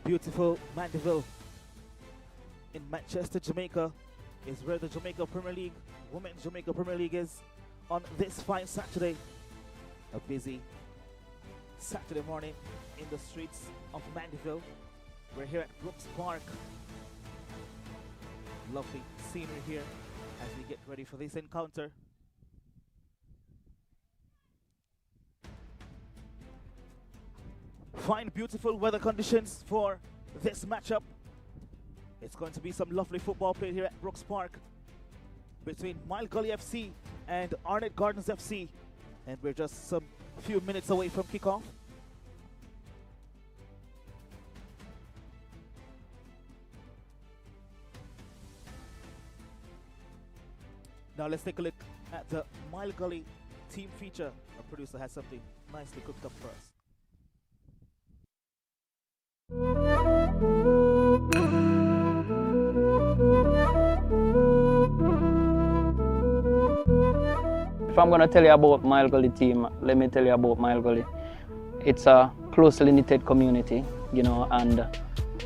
Beautiful Mandeville in Manchester, Jamaica is where the Jamaica Premier League, Women's Jamaica Premier League is on this fine Saturday. A busy Saturday morning in the streets of Mandeville. We're here at Brooks Park. Lovely scenery here as we get ready for this encounter. Fine, beautiful weather conditions for this matchup. It's going to be some lovely football played here at Brooks Park between Gully FC and Arnett Gardens FC. And we're just some few minutes away from kickoff. Now let's take a look at the Gully team feature. Our producer has something nicely cooked up for us. If I'm going to tell you about Gully team, let me tell you about Gully. It's a closely knitted community, you know, and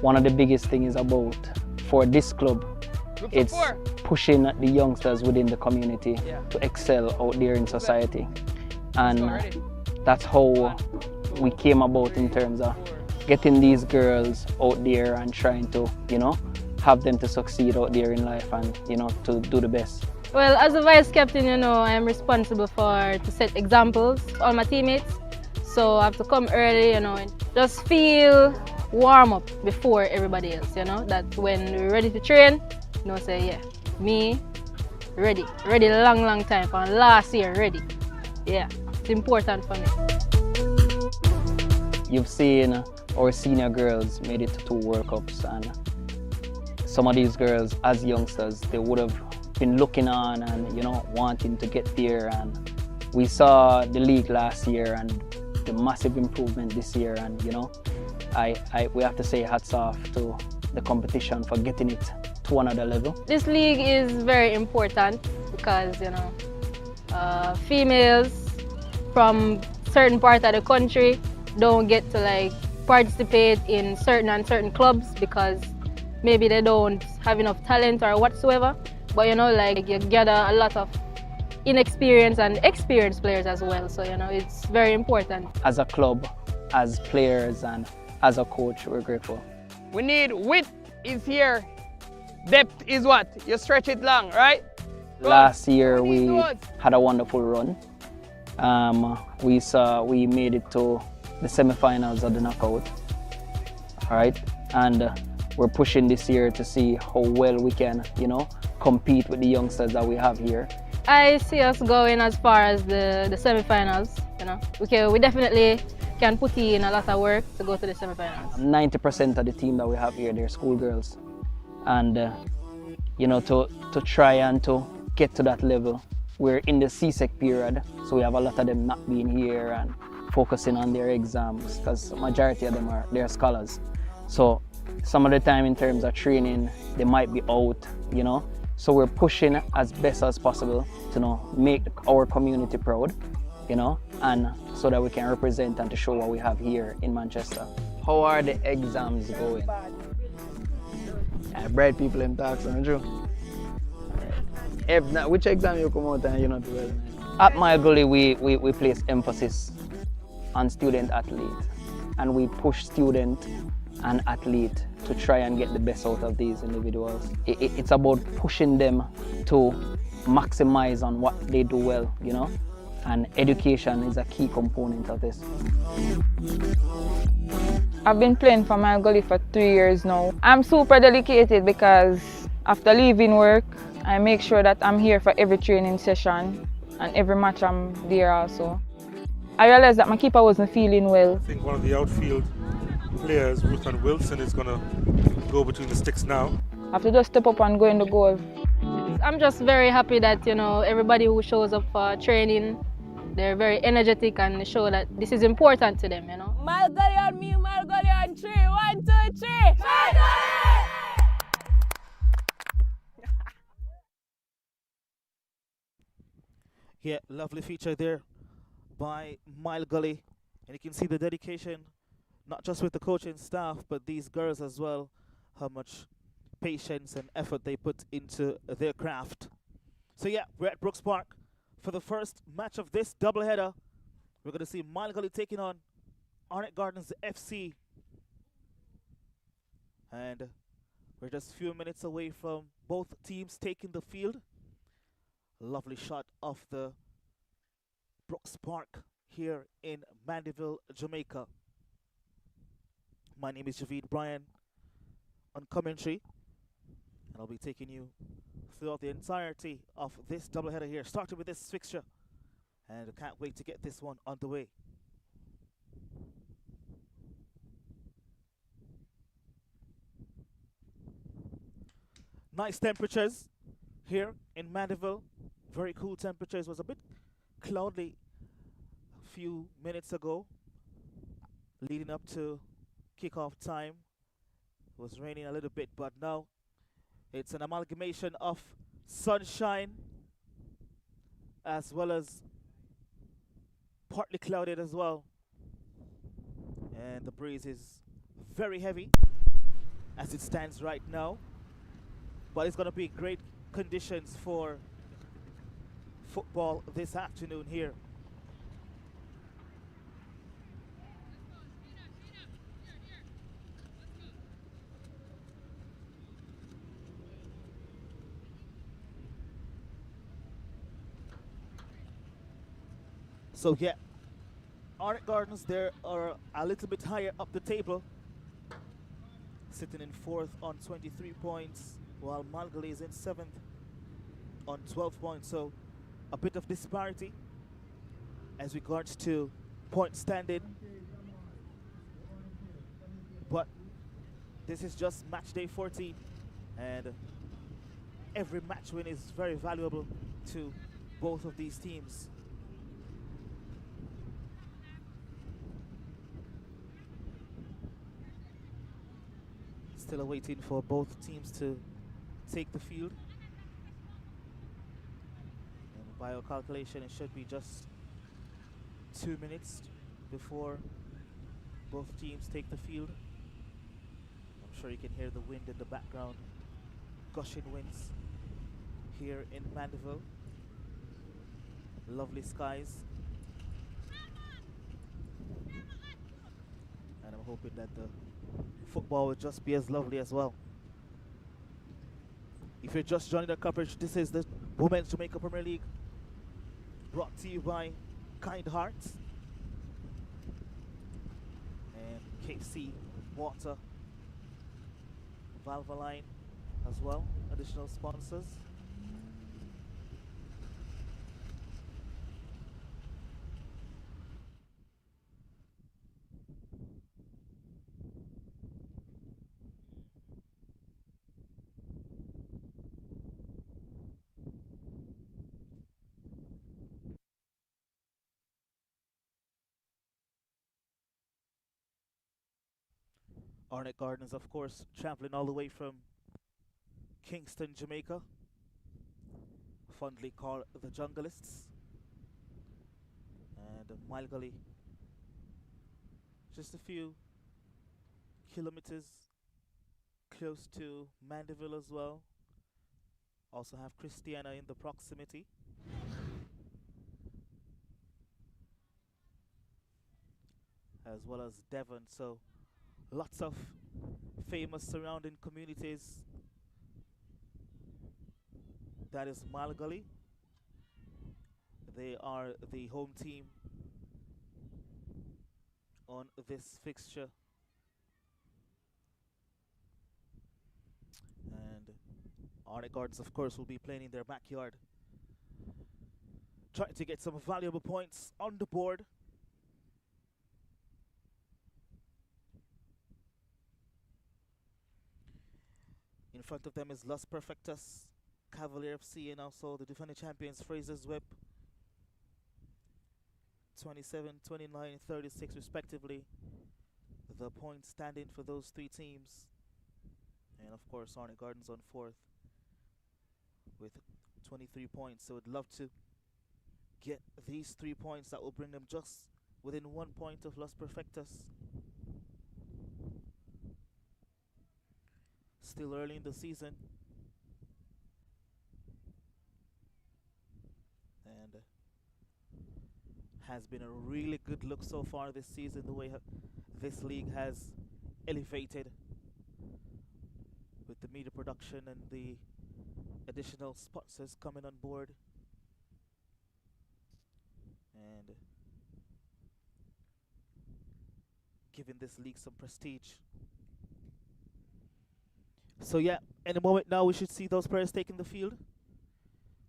one of the biggest things about for this club, it's pushing the youngsters within the community to excel out there in society. And that's how we came about in terms of getting these girls out there and trying to, you know, have them to succeed out there in life and, you know, to do the best. Well, as a vice captain, you know, I am responsible to set examples for all my teammates. So I have to come early, you know, and just feel warm up before everybody else, you know, that when we're ready to train, you know, say, yeah, me, ready long time, from last year, ready. Yeah, it's important for me. You've seen our senior girls made it to 2 World Cups, and some of these girls, as youngsters, they would have been looking on and, you know, wanting to get there. And we saw the league last year and the massive improvement this year, and, you know, we have to say hats off to the competition for getting it to another level. This league is very important because, you know, females from certain part of the country don't get to like participate in certain clubs because maybe they don't have enough talent or whatsoever. But, you know, like you gather a lot of inexperienced and experienced players as well. So, you know, it's very important. As a club, as players, and as a coach, we're grateful. We need width is here. Depth is what? You stretch it long, right? Last year we had a wonderful run. We made it to the semi-finals of the knockout. All right, and we're pushing this year to see how well we can, you know, compete with the youngsters that we have here. I see us going as far as the semi-finals. You know, we definitely can put in a lot of work to go to the semi-finals. 90% of the team that we have here, they're schoolgirls, and you know, to try and to get to that level, we're in the CSEC period, so we have a lot of them not being here and focusing on their exams because majority of them they're scholars. So some of the time in terms of training, they might be out, you know. So we're pushing as best as possible to, you know, make our community proud, you know, and so that we can represent and to show what we have here in Manchester. How are the exams going? Bright people in talks, aren't you? Which exam you come out and you not well? At Gully, we place emphasis on student athlete, and we push student and athlete to try and get the best out of these individuals. It's about pushing them to maximize on what they do well, you know, and education is a key component of this. I've been playing for Gully for 3 years now. I'm super dedicated because after leaving work, I make sure that I'm here for every training session and every match I'm there also. I realized that my keeper wasn't feeling well. I think one of the outfield players, Ruth and Wilson, is going to go between the sticks now. I have to just step up and go in the goal. I'm just very happy that, you know, everybody who shows up for training, they're very energetic and show that this is important to them, you know. Gully on me, Gully on 3. 1, 2, 3. Gully! Yeah, lovely feature there by Gully, and you can see the dedication not just with the coaching staff, but these girls as well, how much patience and effort they put into their craft. So yeah, we're at Brooks Park for the first match of this doubleheader. We're going to see Gully taking on Arnett Gardens FC. And we're just a few minutes away from both teams taking the field. Lovely shot of the Brooks Park here in Mandeville, Jamaica. My name is Javid Bryan on commentary, and I'll be taking you throughout the entirety of this doubleheader here, starting with this fixture, and I can't wait to get this one underway. Nice temperatures here in Mandeville. Very cool temperatures. Was a bit cloudy a few minutes ago, leading up to kickoff time. It was raining a little bit, but now it's an amalgamation of sunshine as well as partly clouded as well. And the breeze is very heavy as it stands right now. But it's going to be great conditions for football this afternoon here. So yeah, Arnett Gardens there are a little bit higher up the table, sitting in 4th on 23 points, while Gully is in 7th on 12 points. So a bit of disparity as regards to point standing. But this is just match day 14, and every match win is very valuable to both of these teams. Still waiting for both teams to take the field. And by our calculation, it should be just 2 minutes before both teams take the field. I'm sure you can hear the wind in the background, gushing winds here in Mandeville. Lovely skies. And I'm hoping that the football will just be as lovely as well. If you're just joining the coverage, this is the Women's Jamaica Premier League, brought to you by Kind Hearts and KC Water, Valvoline as well, additional sponsors. Arnett Gardens, of course, traveling all the way from Kingston, Jamaica, fondly called the Junglists. And Gully, just a few kilometers close to Mandeville as well. Also have Christiana in the proximity. As well as Devon, so lots of famous surrounding communities. That is Gully. They are the home team on this fixture. And Arnett Gardens, of course, will be playing in their backyard, trying to get some valuable points on the board. In front of them is Los Perfectus, Cavalier FC, and also the defending champions Fraser's Whip, 27, 29, 36 respectively. The points standing for those three teams. And of course Arnett Gardens on 4th with 23 points. So I'd love to get these 3 points that will bring them just within 1 point of Los Perfectus. Still early in the season. And has been a really good look so far this season, the way this league has elevated with the media production and the additional sponsors coming on board. And giving this league some prestige. So yeah, any moment now we should see those players taking the field.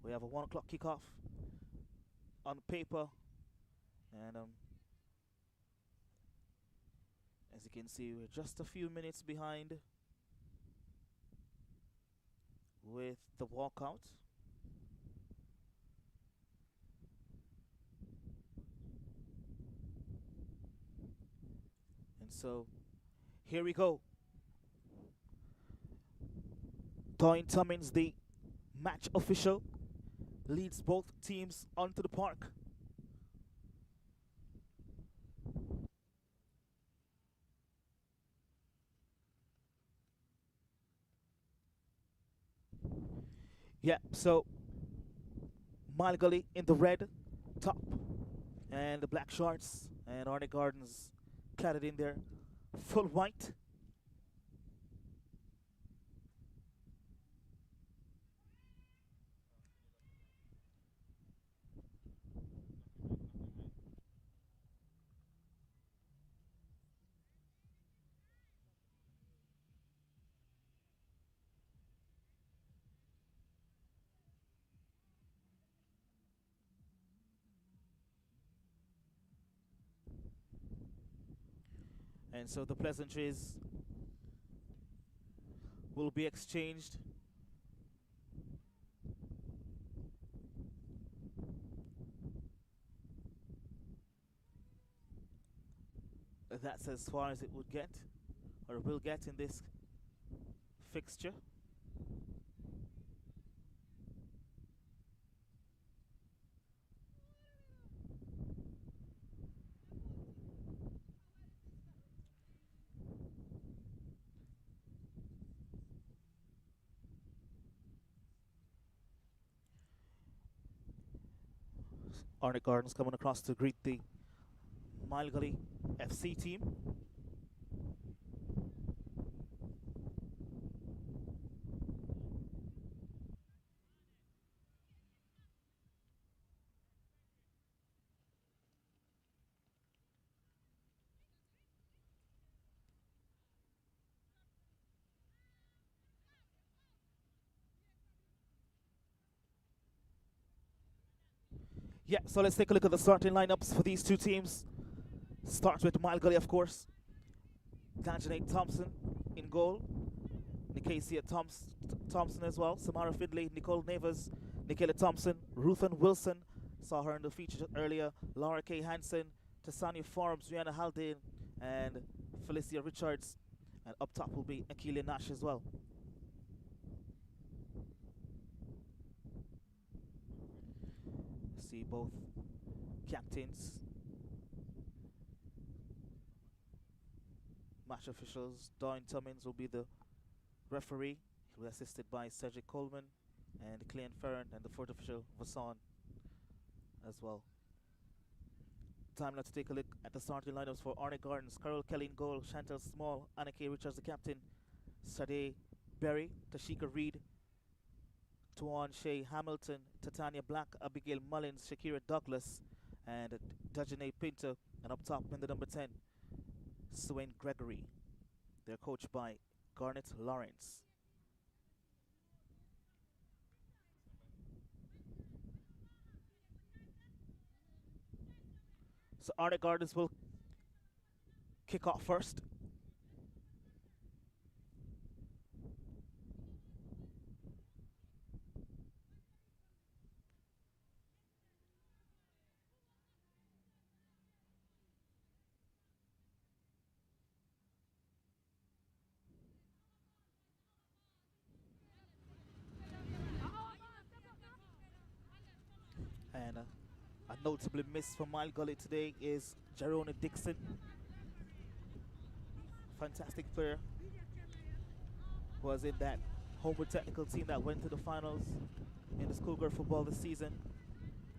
We have a 1 o'clock kickoff on paper, and as you can see, we're just a few minutes behind with the walkout. And so here we go. Toyin Tummins, the match official, leads both teams onto the park. Yeah, so Mile Gully in the red top and the black shorts, and Arnett Gardens cladded in their full white. And so the pleasantries will be exchanged. That's as far as it would get, or will get in this fixture. Arnett Gardens coming across to greet the Mile Gully FC team. Yeah, so let's take a look at the starting lineups for these two teams. Starts with Mile Gully, of course. Danjanae Thompson in goal. Nicasia Thompson as well. Samara Findlay, Nicole Nevers, Nikayla Thompson, Ruthan Wilson. Saw her in the feature earlier. Laura K. Hansen, Tasania Forbes, Rihanna Haldane, and Felicia Richards. And up top will be Akilia Nash as well. See both captains, match officials. Toyin Tummins will be the referee. He'll be assisted by Cedric Coleman and Clean Ferrand, and the fourth official Vasson as well. Time now to take a look at the starting lineups for Arnett Gardens. Carol Kelly in goal, Chantel Small, Anna K. Richards the captain, Sade Berry, Tashika Reed, Tuan Shea Hamilton, Titania Black, Abigail Mullins, Shakira Douglas, and Dajane Pinto. And up top in the number 10, Swain Gregory. They're coached by Garnet Lawrence. So Arnett Gardens will kick off first. And a notably miss for Mile Gully today is Jerona Dixon. Fantastic player. was in that Homewood Technical team that went to the finals in the schoolgirl football this season.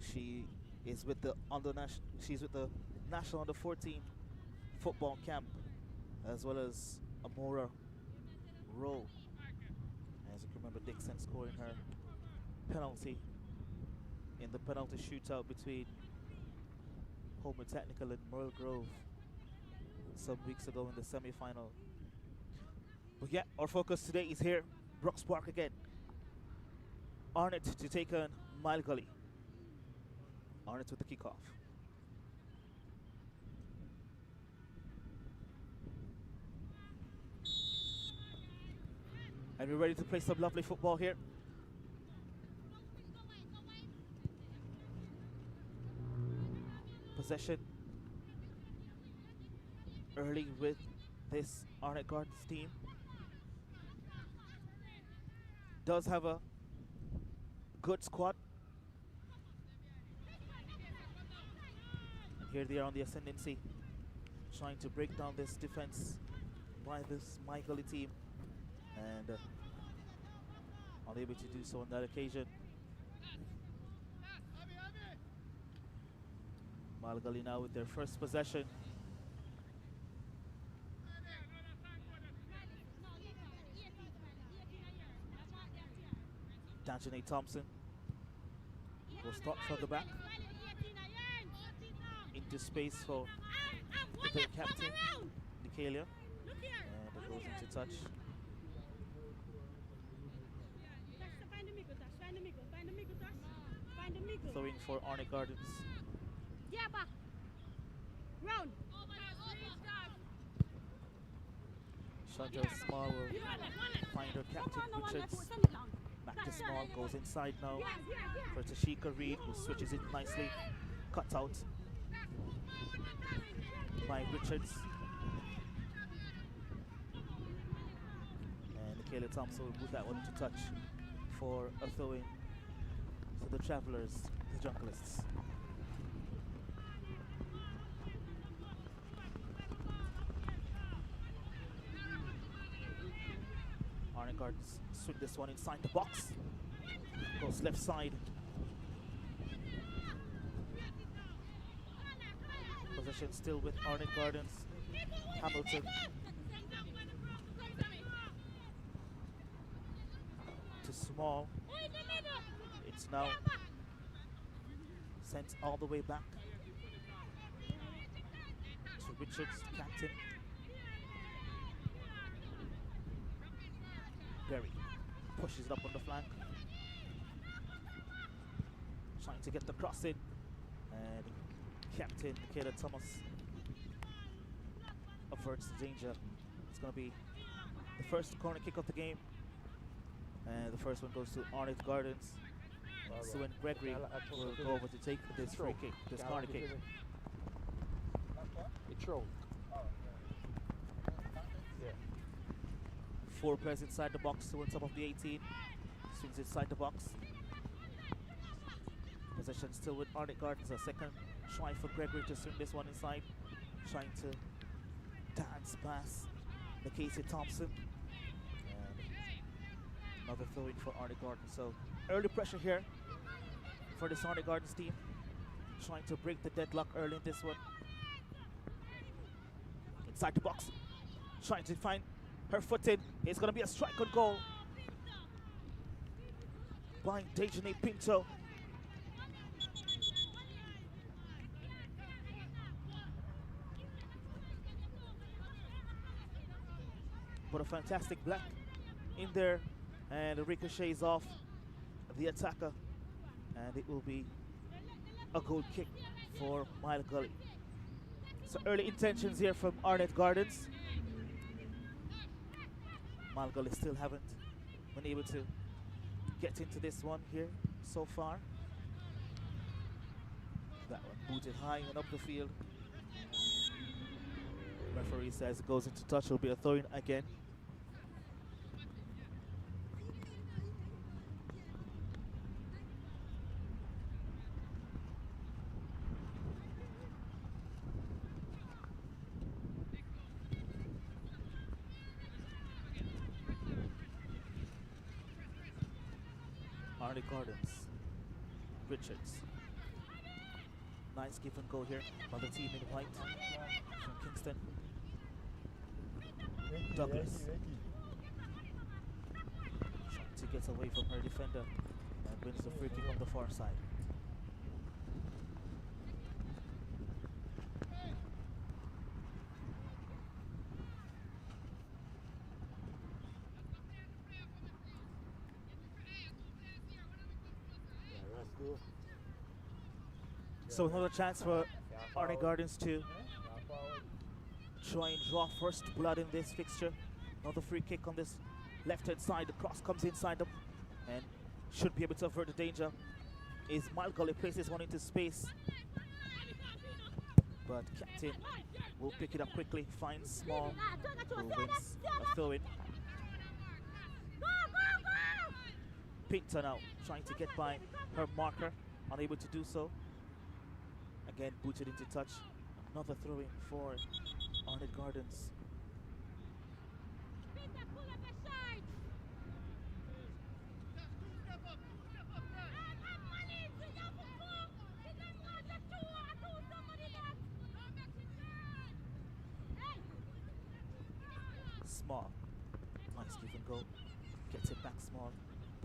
She is with the she's with the National Under 14 football camp, as well as Amora Rowe. As you can remember, Dixon scoring her penalty in the penalty shootout between Homewood Technical and Merle Grove some weeks ago in the semi-final. But yeah, our focus today is here, Brooks Park again. Arnett to take on Mile Gully. Arnett with the kickoff. And we're ready to play some lovely football here. Possession early with this Arnett Gardens team. Does have a good squad. And here they are on the ascendancy, trying to break down this defense by this Mile Gully team, and unable to do so on that occasion. Mile Gully now with their first possession. Danjanae Thompson will start from the back into space for the captain, Nicalia, and it goes into touch. Throwing for Arnett Gardens. Yeah, back. Round. Chandra Small will find her captain, Richards. Back to Small, goes inside now for Tashika Reed, who switches it nicely. Cut out by Richards. And Nicalia Thompson will move that one into touch for a throw-in to the Travelers, the Junglists. Arnett Gardens swing this one inside the box. Goes left side. Possession still with Arnett Gardens. Hamilton to Small. It's now sent all the way back to Richards, the captain. Berry pushes it up on the flank, trying to get the cross in, and captain Nicalia Thomas averts the danger. It's going to be the first corner kick of the game, and the first one goes to Arnett Gardens. So when Gregory will go over to take this free kick, this corner kick. Four players inside the box, two on top of the 18. Swings inside the box. Possession still with Arnett Gardens. A second try for Gregory to swing this one inside. Trying to dance past Nicalia Thompson. And another throw in for Arnett Gardens. So early pressure here for this Arnett Gardens team. Trying to break the deadlock early in this one. Inside the box. Trying to find her foot in. It's going to be a strike on goal by Dejane Pinto. But a fantastic black in there, and the ricochet is off the attacker, and it will be a goal kick for Mile Gully. So early intentions here from Arnett Gardens. Mile Gully still haven't been able to get into this one here so far. That one booted high and up the field. Referee says it goes into touch. Will be a throw-in again. Arnett Gardens. Richards. Nice give and go here by the team in white from Kingston. Douglas. Trying to get away from her defender and wins the free kick on the far side. So another chance for Arnett Gardens to try and draw first blood in this fixture. Another free kick on this left-hand side. The cross comes inside them and should be able to avert the danger. Is Gully places one into space, but captain will pick it up quickly. Finds Small, who wins a throw-in. Pinto now trying to get by her marker, unable to do so. Again, booted into touch. Another throw-in for Arnett Gardens. Small. Nice give and go. Gets it back Small.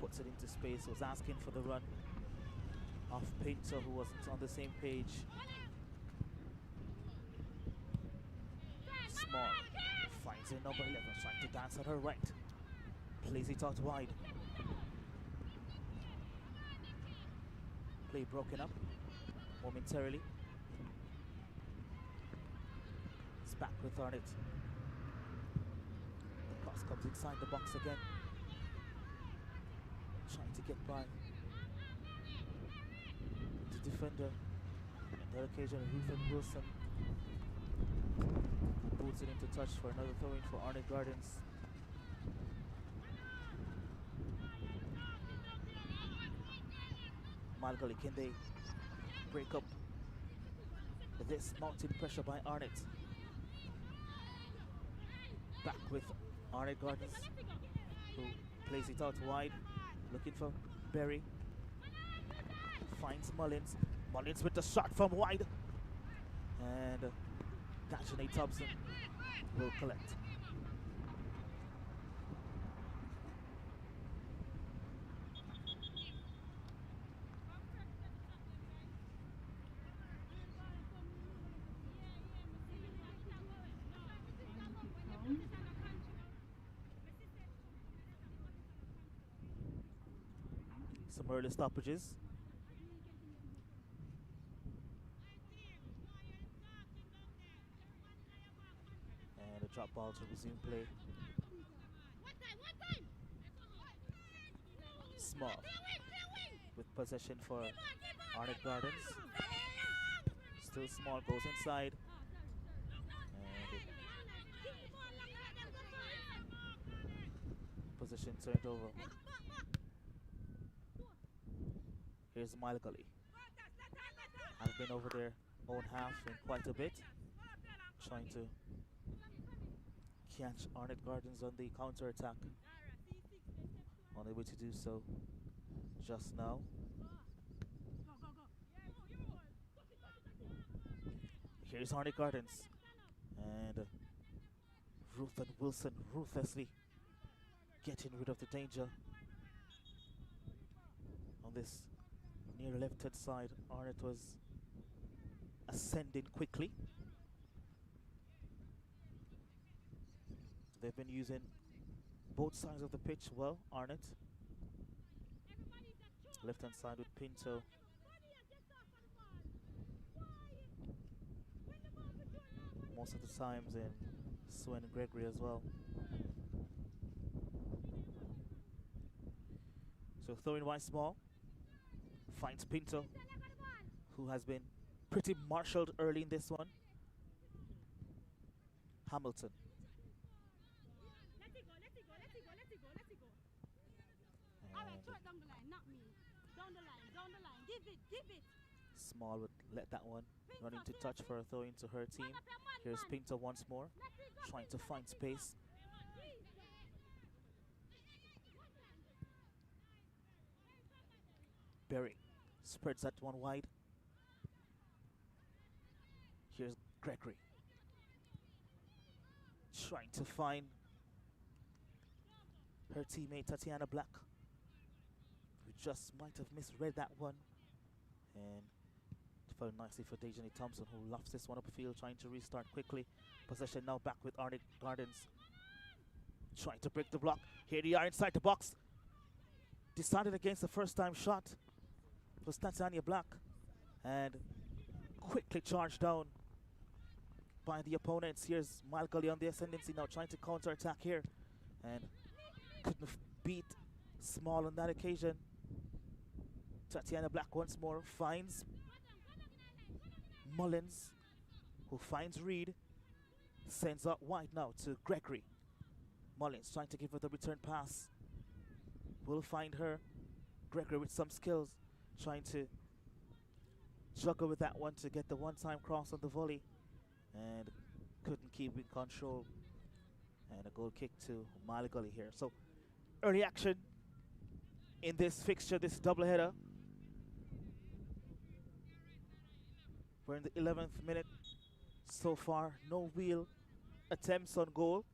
Puts it into space. Was asking for the run off Pinto, who wasn't on the same page. Small finds a number 11, trying to dance on her right. Plays it out wide. Play broken up momentarily. It's back with Arnett. The cross comes inside the box again. Trying to get by the defender. On that occasion, Ruth Wilson, who boots it into touch for another throw-in for Arnett Gardens. Gully, can they break up this mounting pressure by Arnett? Back with Arnett Gardens, who plays it out wide, looking for Berry. Finds Mullins. Mullins with the shot from wide. And Dajane Thompson will collect. Some early stoppages. And a drop ball to resume play. Small with possession for Arnett Gardens. Still Small goes inside. And possession turned over. Here's Gully. I've been over their own half in quite a bit, trying to catch Arnett Gardens on the counter-attack. Unable to do so just now. Here's Arnett Gardens. And Ruth and Wilson ruthlessly getting rid of the danger on this near left-hand side. Arnett was ascending quickly. They've been using both sides of the pitch well. Arnett, left-hand side with Pinto. Most of the times in Swen and Gregory as well. So throwing wide Small. Finds Pinto, who has been pretty marshaled early in this one. Hamilton. Small would let that one run into touch for a throw into her team. Here's Pinto once more, trying to find space. Berry spreads that one wide. Here's Gregory trying to find her teammate Tatiana Black, who just might have misread that one. And it fell nicely for Dejani Thompson, who lofts this one up the field, trying to restart quickly. Possession now back with Arnett Gardens, trying to break the block. Here they are inside the box. Decided against the first time shot was Tatiana Black, and quickly charged down by the opponents. Here's Gully on the ascendancy now, trying to counter attack here, and couldn't beat Small on that occasion. Tatiana Black once more finds Mullins, who finds Reed, sends out wide now to Gregory. Mullins trying to give her the return pass. Will find her. Gregory with some skills, trying to juggle with that one to get the one-time cross on the volley, and couldn't keep in control. And a goal kick to Gully here. So early action in this fixture, this doubleheader. We're in the 11th minute so far. No real attempts on goal,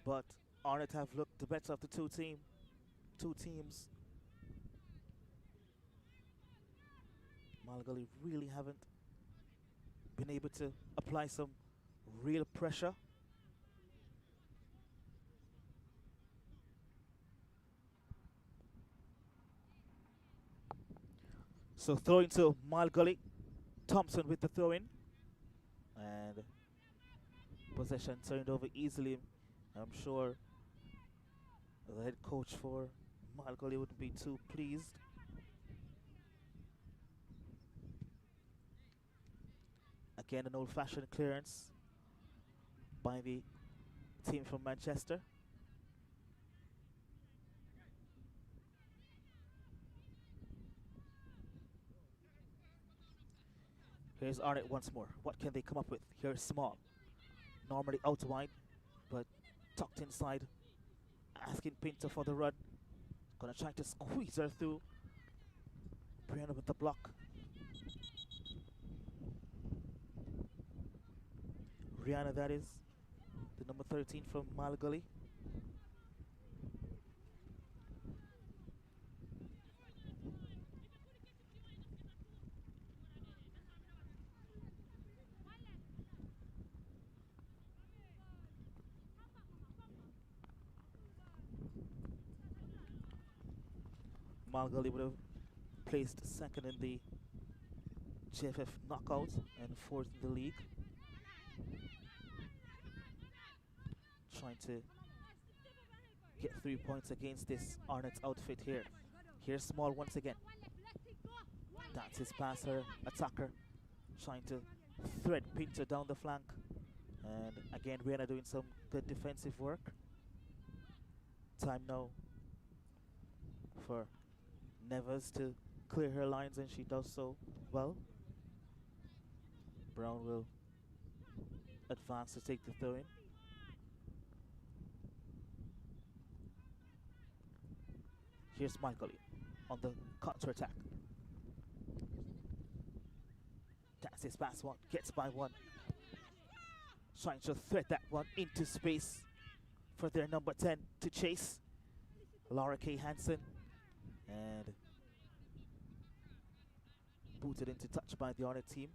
but Arnett have looked the better of the two teams. Gully really haven't been able to apply some real pressure. So throwing to Gully. Thompson with the throw in, and possession turned over easily. I'm sure the head coach for Gully wouldn't be too pleased. Again, an old-fashioned clearance by the team from Manchester. Here's Arnett once more. What can they come up with? Here's Small. Normally out wide, but tucked inside. Asking Pinto for the run. Gonna try to squeeze her through. Brianna with the block. Rihanna, that is. The number 13 from Gully. Gully would have placed second in the JFF knockout and fourth in the league. Trying to get 3 points against this Arnett's outfit here. Here's Small once again. That's his passer, attacker, trying to thread Pinto down the flank. And again, Rihanna doing some good defensive work. Time now for Nevers to clear her lines, and she does so well. Brown will advance to take the throw in. Here's Gully on the counter attack. That's his pass one, gets by one. Trying to thread that one into space for their number 10 to chase. Laura K. Hansen. And booted into touch by the Arnett team.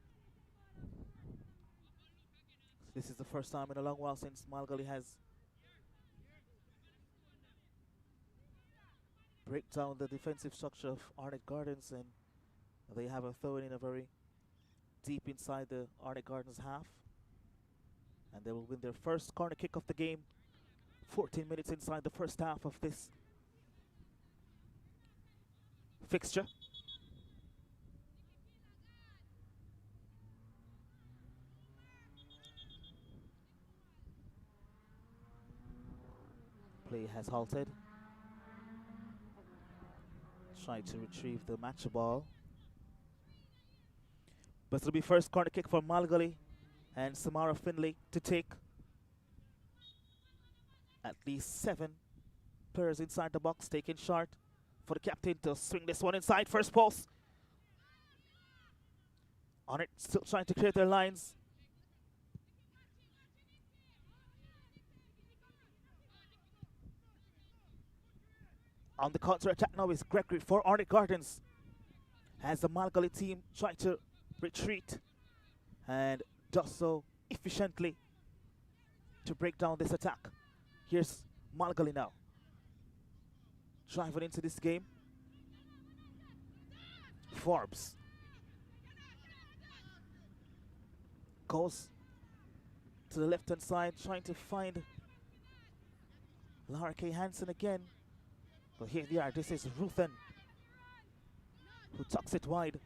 This is the first time in a long while since Gully has break down the defensive structure of Arnett Gardens, and they have a throw in a very deep inside the Arnett Gardens half, and they will win their first corner kick of the game. 14 minutes inside the first half of this fixture. Play has halted. Trying to retrieve the match ball. But it'll be first corner kick for Gully and Samara Finley to take. At least 7 players inside the box taking short. for the captain to swing this one inside first post. Arnett still trying to clear their lines. On the counter-attack now is Gregory for Arnett Gardens. As the Gully team try to retreat and does so efficiently to break down this attack. Here's Gully now, driving into this game. Forbes goes to the left-hand side, trying to find Lara K. Hansen again. But here they are. This is Ruthen, who tucks it wide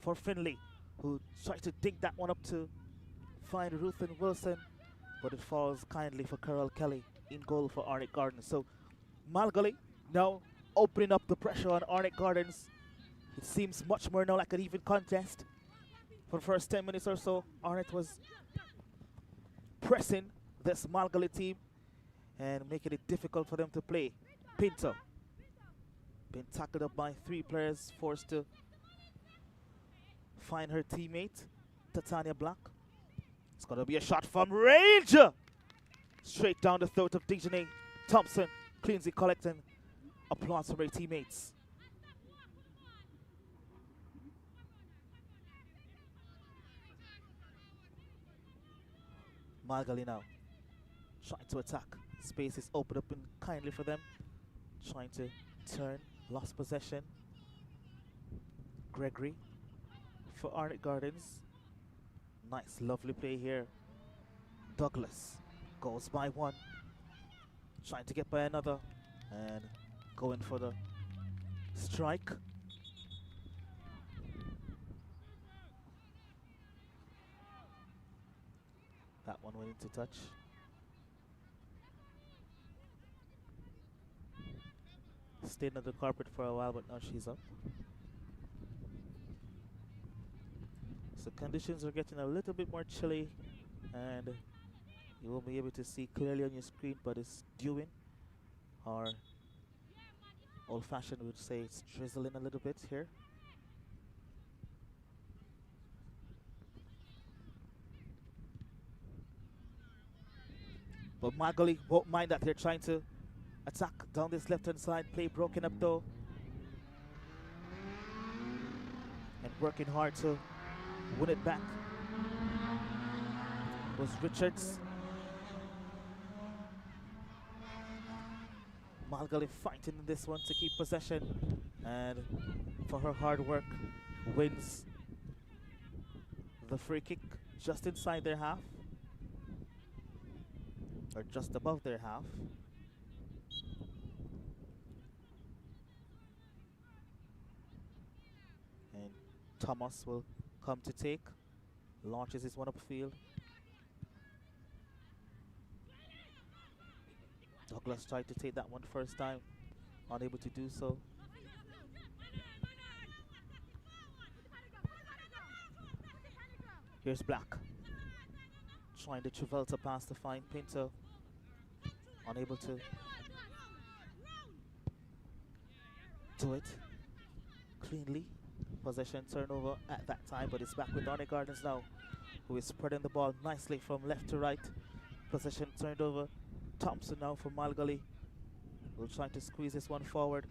for Finley, who tries to dig that one up to find Ruthen Wilson, but it falls kindly for Carol Kelly in goal for Arnett Gardens. So Gully now opening up the pressure on Arnett Gardens. It seems much more now like an even contest. For the first 10 minutes or so, Arnett was pressing this Gully team and making it difficult for them to play. Pinto been tackled up by 3 players, forced to find her teammate, Titania Black. It's going to be a shot from range! Straight down the throat of Dejanay Thompson. Cleans it, collecting applause from her teammates. Gully now trying to attack. Space is opened up and kindly for them. Trying to turn, lost possession. Gregory for Arnett Gardens. Nice, lovely play here. Douglas goes by one. Trying to get by another. And going for the strike. That one went into touch. Stayed under the carpet for a while, but now she's up. So conditions are getting a little bit more chilly, and you won't be able to see clearly on your screen, but it's dewing, or old-fashioned would say it's drizzling a little bit here. But Gully won't mind that. They're trying to attack down this left-hand side. Play broken up though. And working hard to win it back was Richards. Gully fighting in this one to keep possession. And for her hard work, wins the free kick just inside their half. Or just above their half. And Thomas will come to take. Launches his one upfield. Douglas tried to take that one first time. Unable to do so. Here's Black. Trying to Travolta pass to find Pinto. Unable to do it cleanly. Possession turnover at that time, but it's back with Arnett Gardens now, who is spreading the ball nicely from left to right. Possession turned over. Thompson now for Gully. Will try to squeeze this one forward.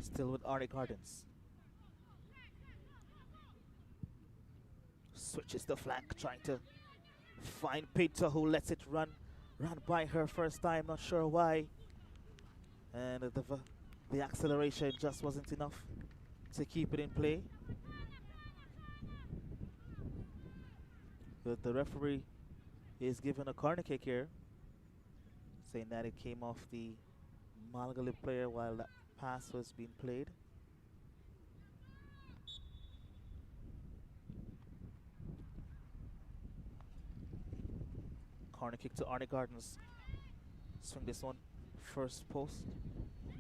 Still with Arnett Gardens. Switches the flank, trying to find Pinto, who lets it run by her first time, not sure why. And the acceleration just wasn't enough to keep it in play. But the referee is given a corner kick here, saying that it came off the Gully player while that pass was being played. Corner kick to Arnett Gardens. Swing this one first post.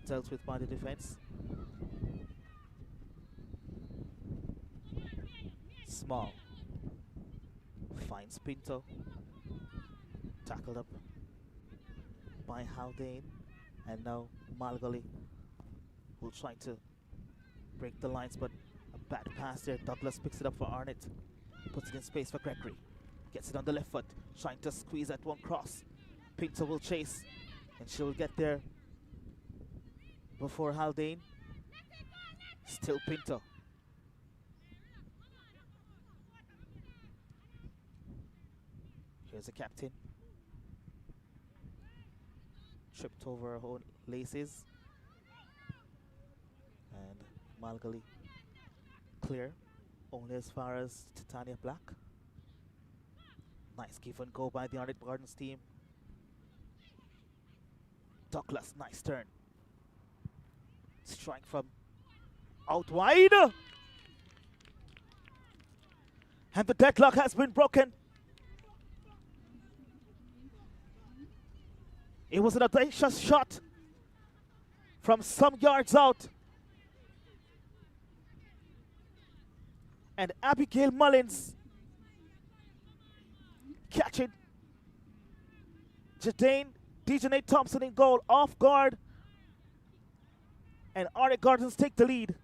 Dealt with by the defense. Small. Finds Pinto. Tackled up by Haldane. And now Malgully will try to break the lines, but a bad pass there. Douglas picks it up for Arnett. Puts it in space for Gregory. Gets it on the left foot, trying to squeeze at one cross. Pinto will chase, and she will get there before Haldane. Still Pinto. Here's the captain. Tripped over her own laces. And Malgully clear, only as far as Titania Black. Nice give and go by the Arnett Gardens team. Douglas, nice turn. Strike from out wide. And the deadlock has been broken. It was an audacious shot from some yards out. And Abigail Mullins catching Dejanay Thompson in goal, off guard. And Arnett Gardens take the lead.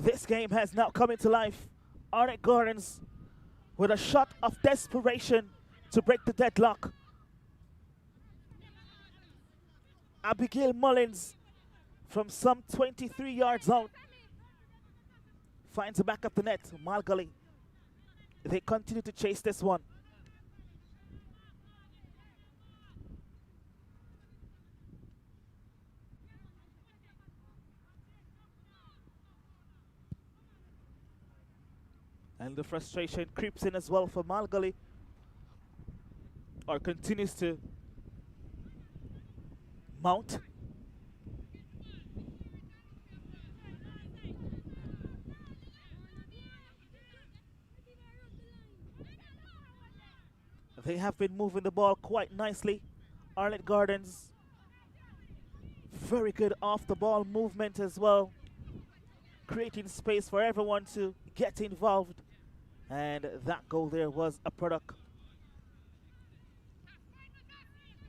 This game has now come into life. Arnett Gardens with a shot of desperation to break the deadlock. Abigail Mullins from some 23 yards out finds the back of the net. Malgully, they continue to chase this one. And the frustration creeps in as well for Malgully, or continues to mount. They have been moving the ball quite nicely. Arnett Gardens, very good off the ball movement as well, creating space for everyone to get involved. And that goal there was a product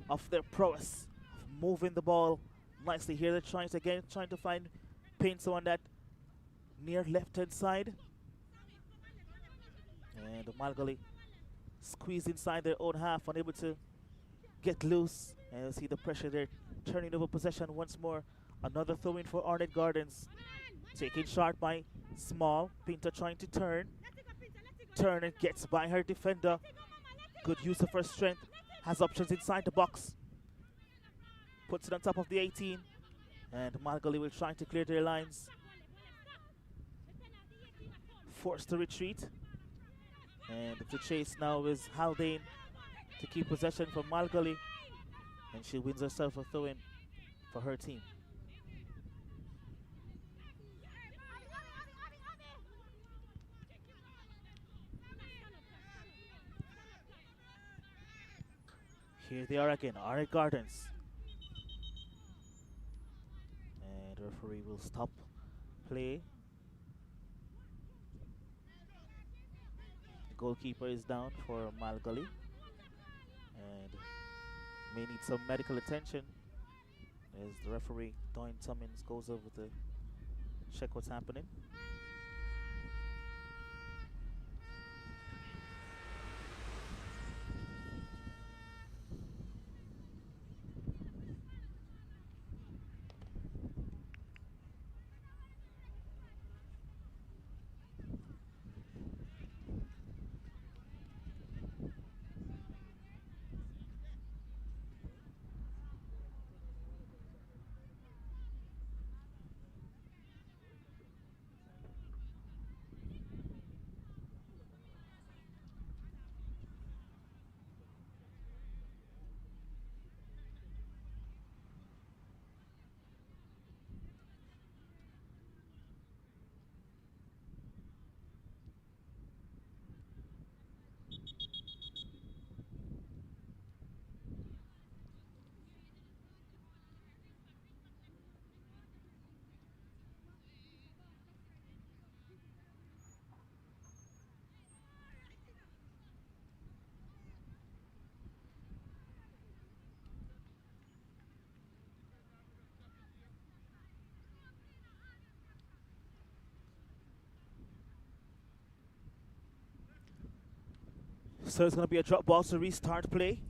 of their prowess, of moving the ball nicely. Here they're trying to find Pinto on that near left-hand side. And Malgully squeezed inside their own half, unable to get loose. And you see the pressure there, turning over possession once more. Another throw-in for Arnett Gardens. Taken short by Small. Pinto trying to turn. Turner gets by her defender. Good use of her strength. Has options inside the box. Puts it on top of the 18. And Malgully will try to clear their lines. Forced to retreat. And the chase now is Haldane to keep possession from Malgully. And she wins herself a throw-in for her team. Here they are again, Arnett Gardens. And the referee will stop play. The goalkeeper is down for Malgully and may need some medical attention as the referee, Doyne Tummins, goes over to check what's happening. So it's going to be a drop ball to restart play.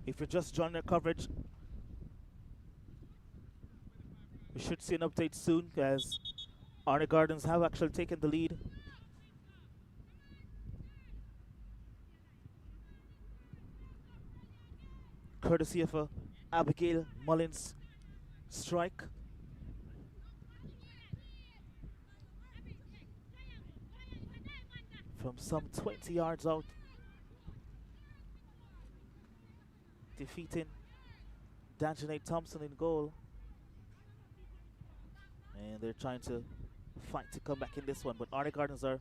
If you're just joining the coverage, we should see an update soon as Arnett Gardens have actually taken the lead. Courtesy of a Abigail Mullins strike. From some 20 yards out. Defeating Danjanae Thompson in goal. And they're trying to fight to come back in this one. But Arnett Gardens are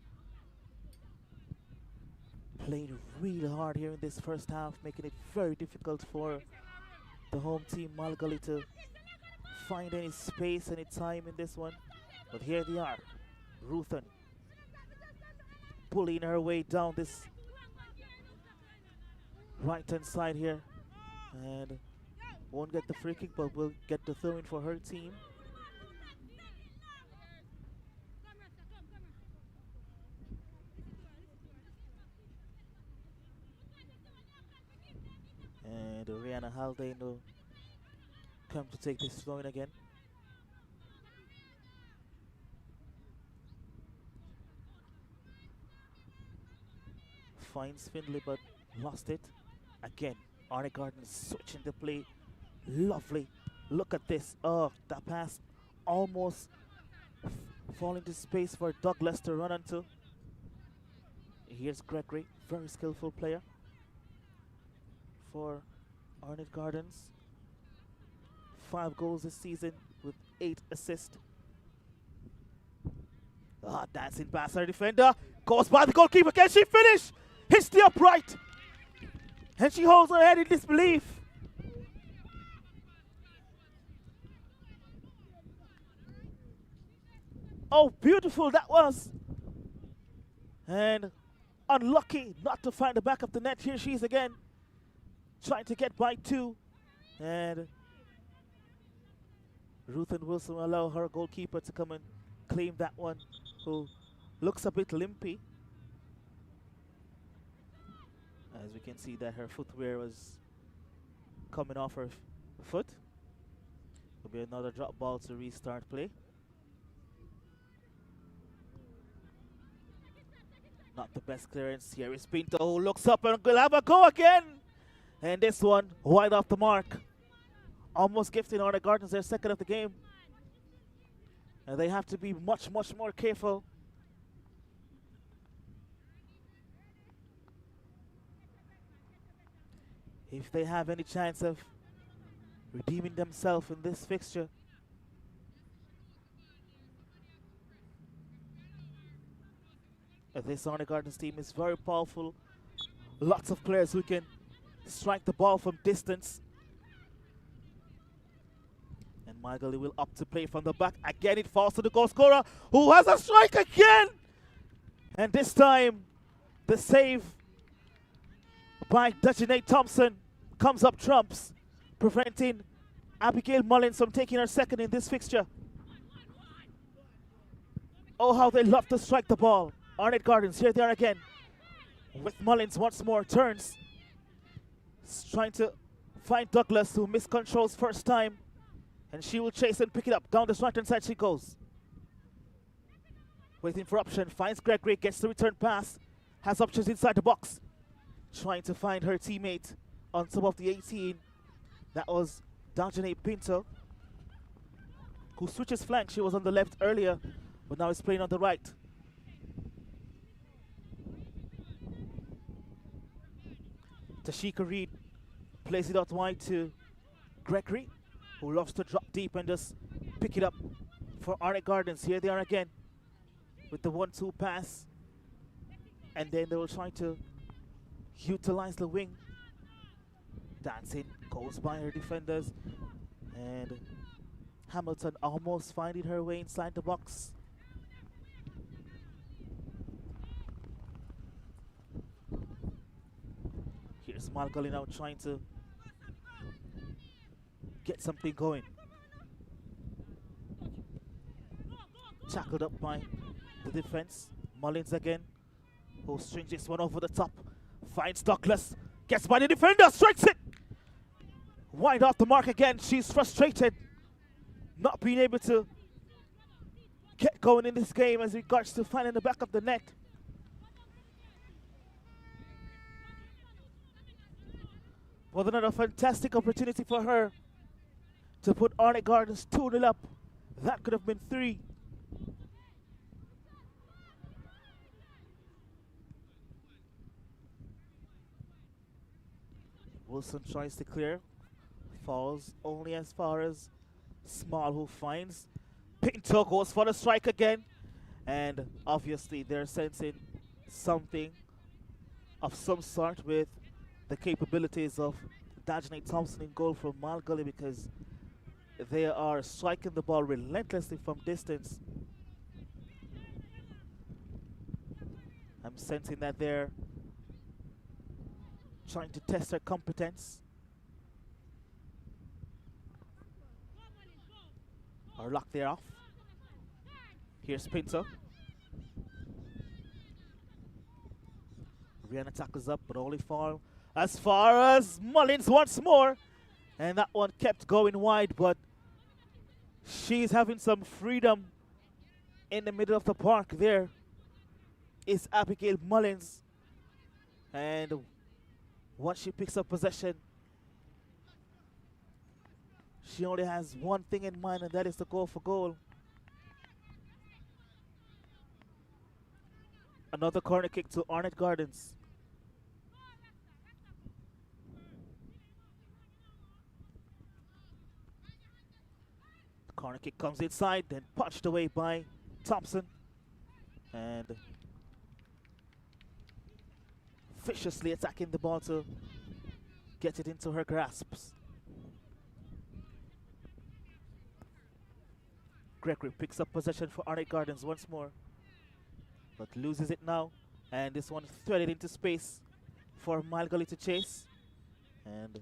playing really hard here in this first half, making it very difficult for the home team, Gully, to find any space, any time in this one. But here they are. Ruthen bullying her way down this right-hand side here. And won't get the free kick, but will get the throw in for her team. And Rihanna Haldane will come to take this throw in again. Finds Findlay but lost it. Again, Arnett Gardens switching the play. Lovely. Look at this. Oh, that pass almost falling to space for Douglas to run onto. Here's Gregory, very skillful player for Arnett Gardens. 5 goals this season with 8 assists. Ah, dancing past her defender. Goes by the goalkeeper. Can she finish? Hits the upright. And she holds her head in disbelief. Oh, beautiful that was. And unlucky not to find the back of the net. Here she is again, trying to get by 2. And Ruth and Wilson will allow her goalkeeper to come and claim that one, who looks a bit limpy. As we can see that her footwear was coming off her foot. Will be another drop ball to restart play. Not the best clearance. Here is Pinto, who looks up and will have a go again. And this one wide off the mark. Almost gifting Arnett Gardens their second of the game. And they have to be much, much more careful. If they have any chance of redeeming themselves in this fixture. This Arnett Gardens team is very powerful. Lots of players who can strike the ball from distance. And Gully will up to play from the back. Again, it falls to the goal scorer, who has a strike again. And this time, the save by Danjanae Thompson comes up trumps, preventing Abigail Mullins from taking her second in this fixture. Oh, how they love to strike the ball. Arnett Gardens, here they are again. With Mullins once more, turns. Trying to find Douglas, who miscontrols first time. And she will chase and pick it up. Down this right-hand side she goes. Waiting for option, finds Gregory, gets the return pass. Has options inside the box. Trying to find her teammate on top of the 18. That was Danjanae Pinto, who switches flank. She was on the left earlier, but now is playing on the right. Tashika Reed plays it out wide to Gregory, who loves to drop deep and just pick it up for Arnett Gardens. Here they are again with the 1-2 pass. And then they will try to utilize the wing. Dancing goes by her defenders. And Hamilton almost finding her way inside the box. Here's Gully now trying to get something going. Tackled up by the defense. Mullins again, who strings this one over the top. Finds Douglas, gets by the defender, strikes it! Wide off the mark again. She's frustrated, not being able to get going in this game as regards to finding the back of the net. Was another fantastic opportunity for her to put Arnett Gardens 2-0 up. That could have been 3. Wilson tries to clear, falls only as far as Small, who finds Pinto, goes for the strike again, and obviously they're sensing something of some sort with the capabilities of Dajane Thompson in goal from Gully, because they are striking the ball relentlessly from distance. I'm sensing that they're trying to test their competence. Or lock there off. Here's Pinto. Rihanna tackles up, but only far as far as Mullins once more. And that one kept going wide, but she's having some freedom in the middle of the park. There is Abigail Mullins. And once she picks up possession, she only has one thing in mind, and that is to go for goal. Another corner kick to Arnett Gardens. The corner kick comes inside, then punched away by Thompson. And viciously attacking the ball to get it into her grasps. Gregory picks up possession for Arnett Gardens once more, but loses it now. And this one threaded into space for Gully to chase. And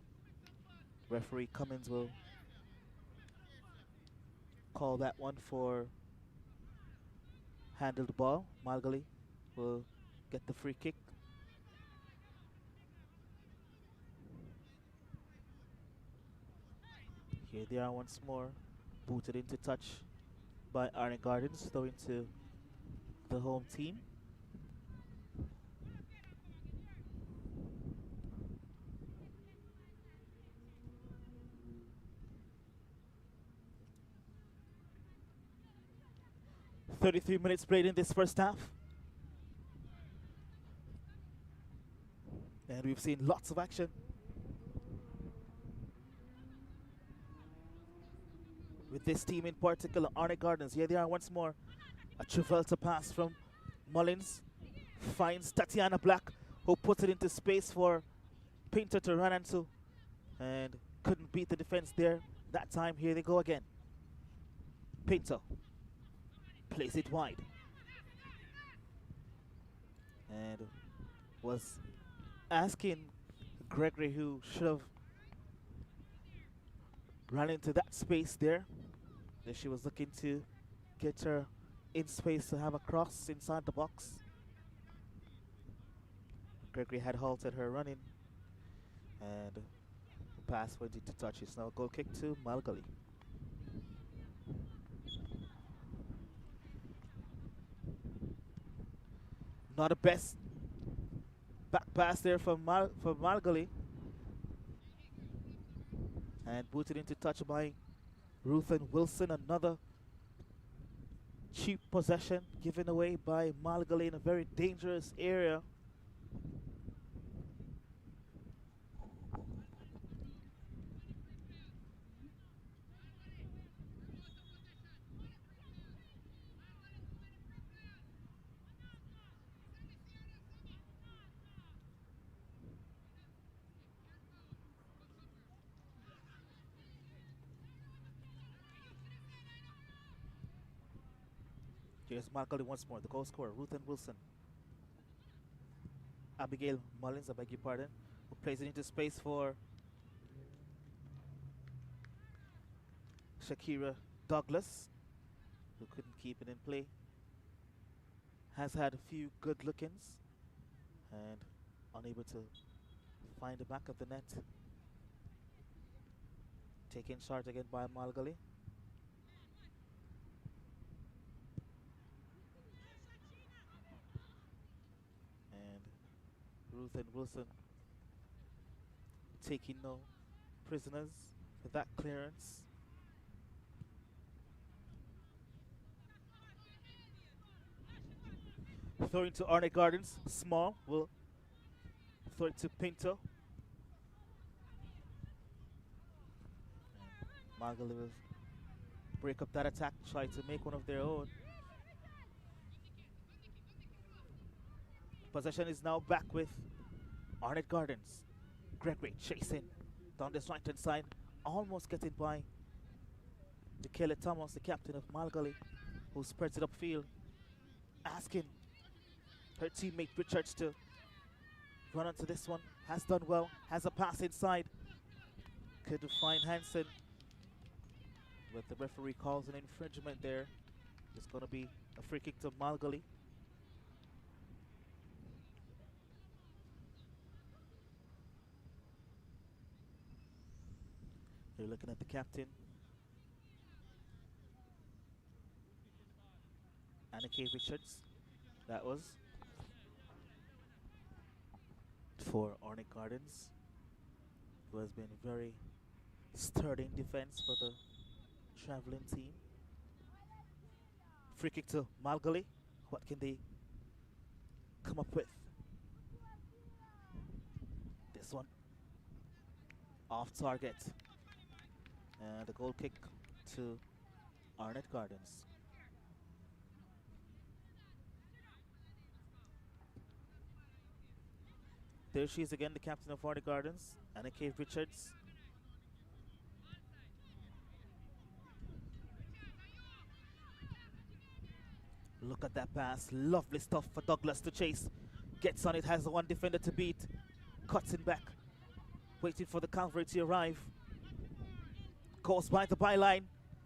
referee Cummins will call that one for handled ball. Gully will get the free kick. Here they are once more, booted into touch by Arnett Gardens, throwing to the home team. "33 minutes played in this first half. And we've seen lots of action. With this team in particular, Arnett Gardens. Here they are once more. A Travolta pass from Mullins. Finds Tatiana Black, who puts it into space for Pinto to run into. And couldn't beat the defense there. That time, here they go again. Pinto plays it wide. And was asking Gregory, who should have ran into that space there. That she was looking to get her in space to have a cross inside the box. Gregory had halted her running, and the pass went into touch. It's now a goal kick to Gully. Not the best back pass there from Gully. And booted into touch by Ruth and Wilson. Another cheap possession given away by Gully in a very dangerous area. Here's Gully once more, the goal scorer, Ruth and Wilson. Abigail Mullins, I beg your pardon, who plays it into space for Shakira Douglas. who couldn't keep it in play. Has had a few good look-ins and unable to find the back of the net. Taken short again by Gully. And Ruth and Wilson taking no prisoners with that clearance. Throwing to Arnett Gardens. Small will throw it to Pinto. Margali will break up that attack, try to make one of their own. Possession is now back with Arnett Gardens. Gregory chasing down this right hand side, almost getting by Kelly Thomas, the captain of Malgally, who spreads it upfield, asking her teammate Richards to run onto this one. Has done well, has a pass inside. Couldn't find Hansen, but the referee calls an infringement there. It's going to be a free kick to Malgally. You're looking at the captain, Anneke Richards. That was for Arnett Gardens, who has been very sturdy in defense for the traveling team. Free kick to Malgally. What can they come up with? This one off target. And the goal kick to Arnett Gardens. There she is again, the captain of Arnett Gardens, Anneke Richards. Look at that pass, lovely stuff for Douglas to chase. Gets on it, has the one defender to beat. Cuts it back, waiting for the cavalry to arrive. Goes by the byline,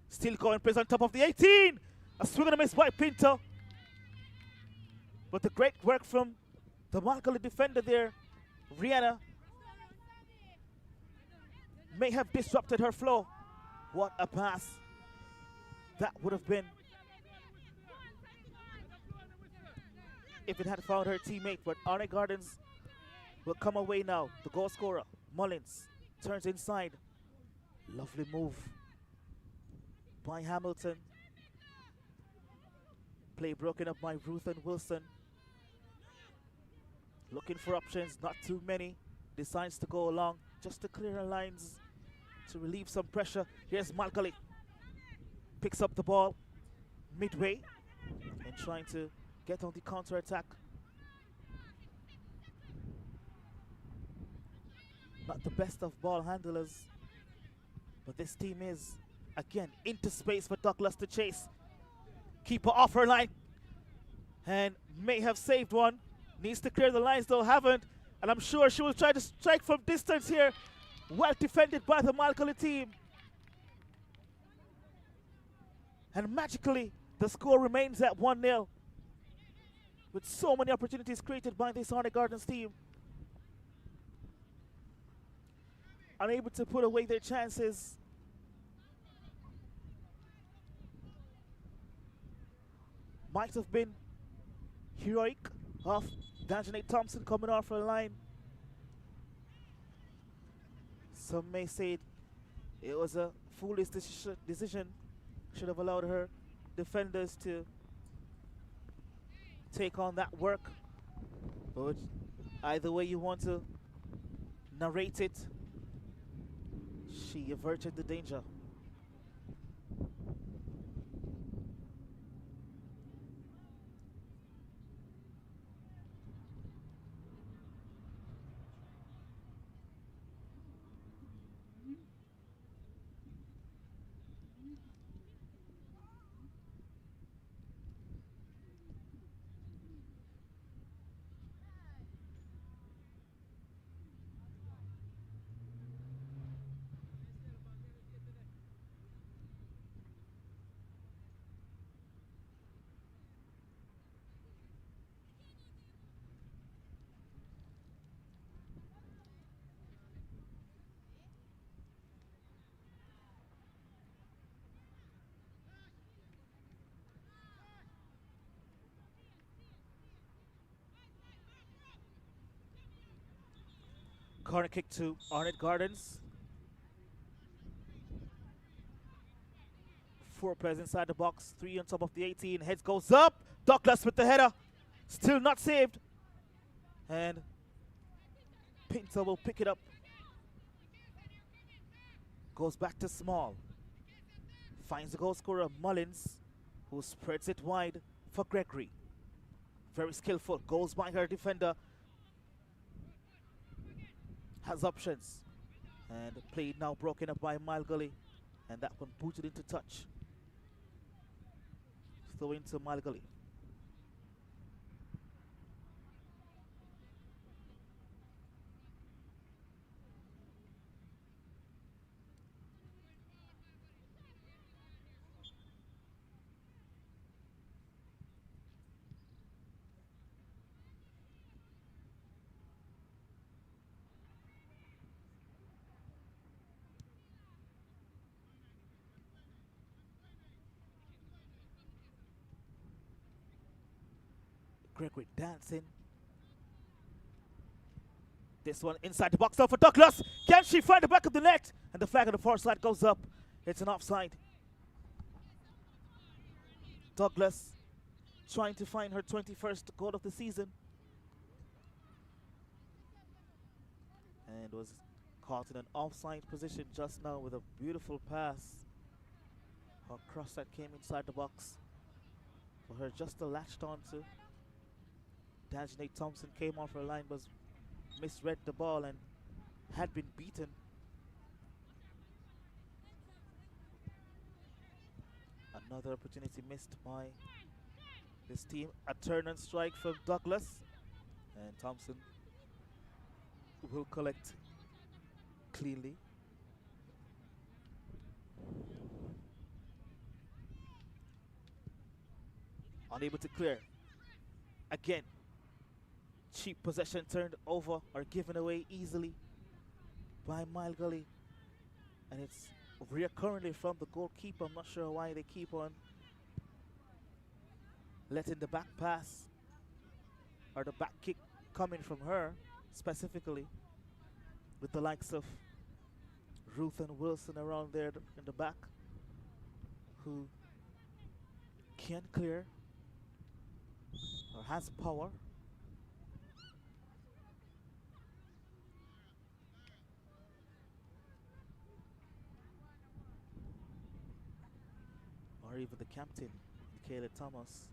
still going, plays on top of the 18. A swing and a miss by Pinto. But the great work from the Malgally defender there, Rihanna, may have disrupted her flow. What a pass that would have been if it had found her teammate. But Arnett Gardens will come away now. The goal scorer, Mullins, turns inside. Lovely move by Hamilton. Play broken up by Ruth and Wilson. Looking for options, not too many. Decides to go along just to clear her lines, to relieve some pressure. Here's Malgally. Picks up the ball midway and trying to get on the counter attack. Not the best of ball handlers, but this team is, again, into space for Douglas to chase. Keeper off her line and may have saved one. Needs to clear the lines though, haven't. And I'm sure she will try to strike from distance here. Well defended by the Malgally team. And magically, the score remains at 1-0. With so many opportunities created by this Arnett Gardens team. Unable to put away their chances. Might have been heroic of Danjanae Thompson coming off her line. Some may say it was a foolish decision. Should have allowed her defenders to take on that work. But either way you want to narrate it, she averted the danger. Corner kick to Arnett Gardens. 4 players inside the box, 3 on top of the 18. Heads goes up. Douglas with the header. Still not saved. And Pinto will pick it up. Goes back to Small. Finds the goal scorer Mullins, who spreads it wide for Gregory. Very skillful. Goes by her defender. Has options. And play now broken up by Gully. And that one booted into touch. Throw into Gully. Gregory dancing. This one inside the box now for Douglas. Can she find the back of the net? And the flag on the far side goes up. It's an offside. Douglas trying to find her 21st goal of the season. And was caught in an offside position just now with a beautiful pass. Her cross that came inside the box. For her just to latched onto. Danjanae Thompson came off her line, was misread the ball and had been beaten. Another opportunity missed by this team. A turn and strike from Douglas. And Thompson will collect cleanly. Unable to clear. Again. Cheap possession turned over or given away easily by Gully. And it's reoccurringly from the goalkeeper. I'm not sure why they keep on letting the back pass or the back kick coming from her specifically, with the likes of Ruth and Wilson around there in the back who can clear or has power. Or even the captain, Michaela Thomas.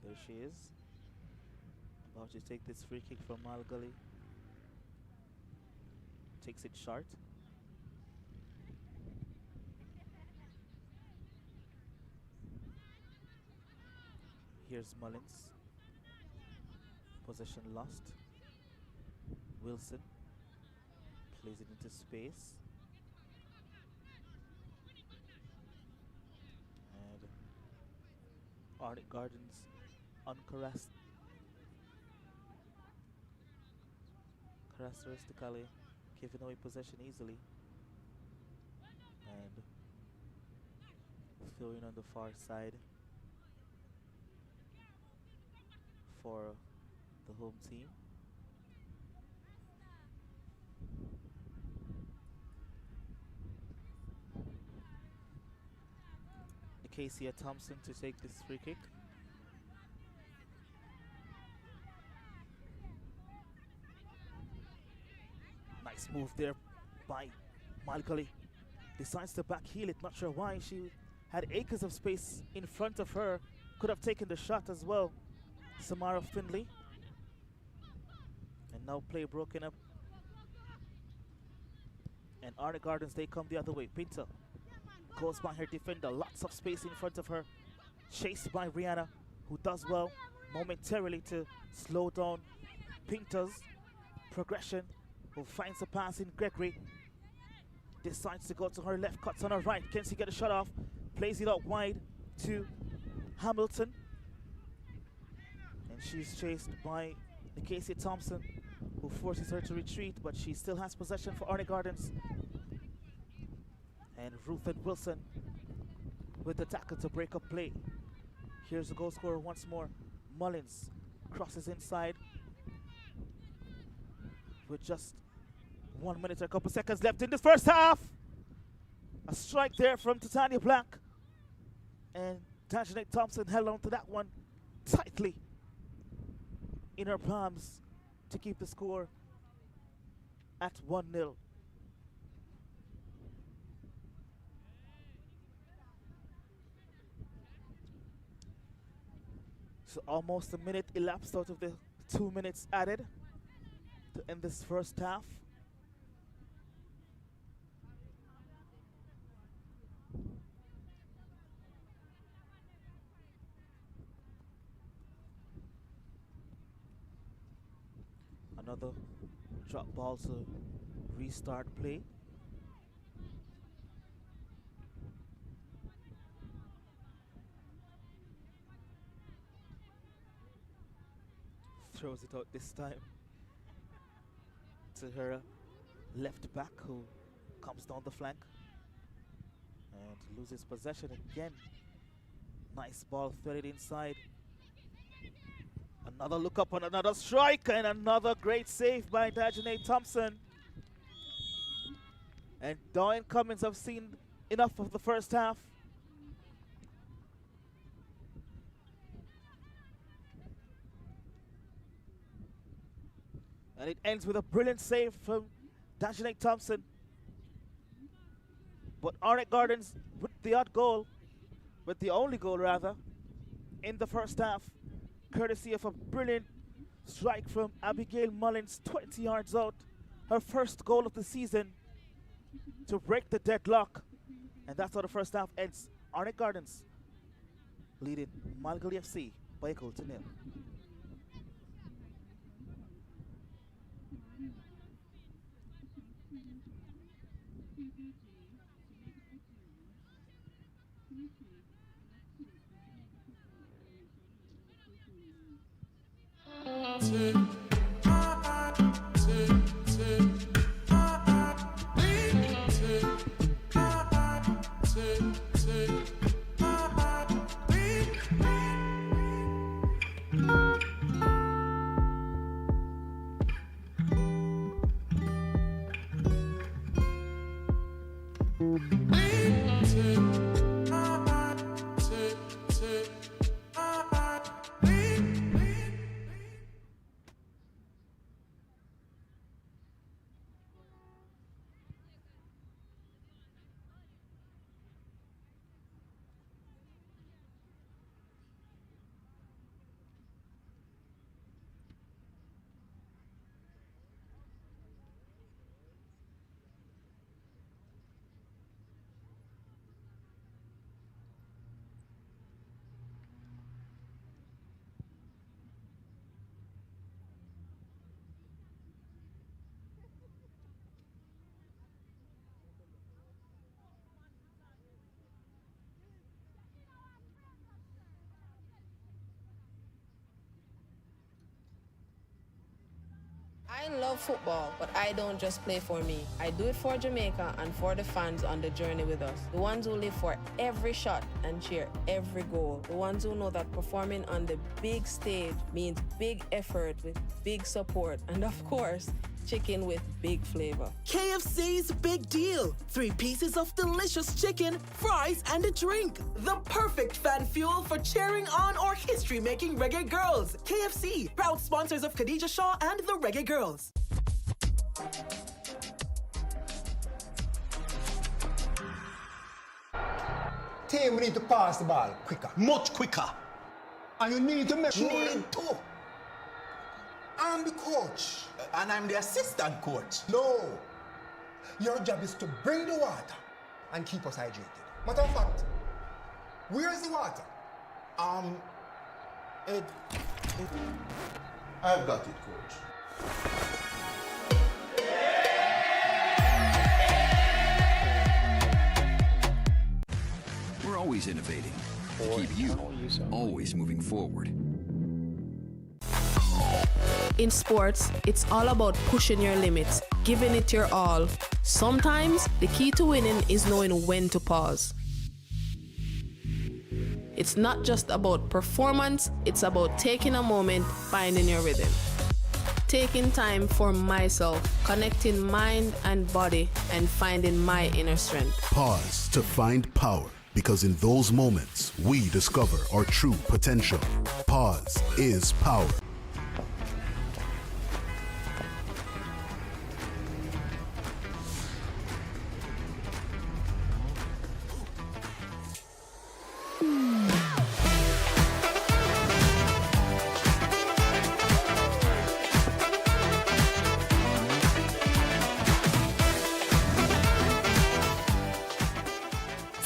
There she is. About to take this free kick from Gully. Takes it short. Here's Mullins. Possession lost. Wilson plays it into space. And Arnett Gardens characteristically giving away possession easily. And throwing on the far side for the home team. Acacia Thompson to take this free kick. Nice move there by Gully. Decides to back heel it, not sure why. She had acres of space in front of her. Could have taken the shot as well. Samara Findlay. And now play broken up. And Arnett Gardens, they come the other way. Pinto goes by her defender. Lots of space in front of her. Chased by Rihanna, who does well momentarily to slow down Pinto's progression. Who finds a pass in Gregory. Decides to go to her left, cuts on her right. Can she get a shot off? Plays it out wide to Hamilton. And she's chased by Acacia Thompson, who forces her to retreat, but she still has possession for Arnett Gardens. And Ruth and Wilson with the tackle to break up play. Here's the goal scorer once more. Mullins crosses inside. With just 1 minute or a couple seconds left in the first half. A strike there from Titania Black. And Tanjanate Thompson held on to that one tightly in her palms to keep the score at 1-0. So almost a minute elapsed out of the 2 minutes added to end this first half. Another drop ball to restart play. Throws it out this time to her left back, who comes down the flank and loses possession again. Nice ball threaded inside. Another look up on another strike, and another great save by Tanjanate Thompson. And Dawn Cummins have seen enough of the first half. And it ends with a brilliant save from Tanjanate Thompson. But Arnett Gardens with the odd goal, with the only goal rather, in the first half, courtesy of a brilliant strike from Abigail Mullins, 20 yards out. Her first goal of the season to break the deadlock. And that's how the first half ends. Arnett Gardens leading Gully FC by a goal to 0. I love football, but I don't just play for me. I do it for Jamaica and for the fans on the journey with us. The ones who live for every shot and cheer every goal. The ones who know that performing on the big stage means big effort with big support. And of course, chicken with big flavor. KFC's Big Deal. 3 pieces of delicious chicken, fries, and a drink. The perfect fan fuel for cheering on or history-making reggae girls. KFC, proud sponsors of Khadija Shaw and the Reggae Girls. Team, we need to pass the ball quicker. Much quicker. And you need to make sure... Need to. I'm the coach. And I'm the assistant coach. No. Your job is to bring the water and keep us hydrated. Matter of fact, where's the water? I've got it, coach. We're always innovating to keep you always moving forward. In sports, it's all about pushing your limits, giving it your all. Sometimes, the key to winning is knowing when to pause. It's not just about performance, it's about taking a moment, finding your rhythm. Taking time for myself, connecting mind and body, and finding my inner strength. Pause to find power, because in those moments, we discover our true potential. Pause is power.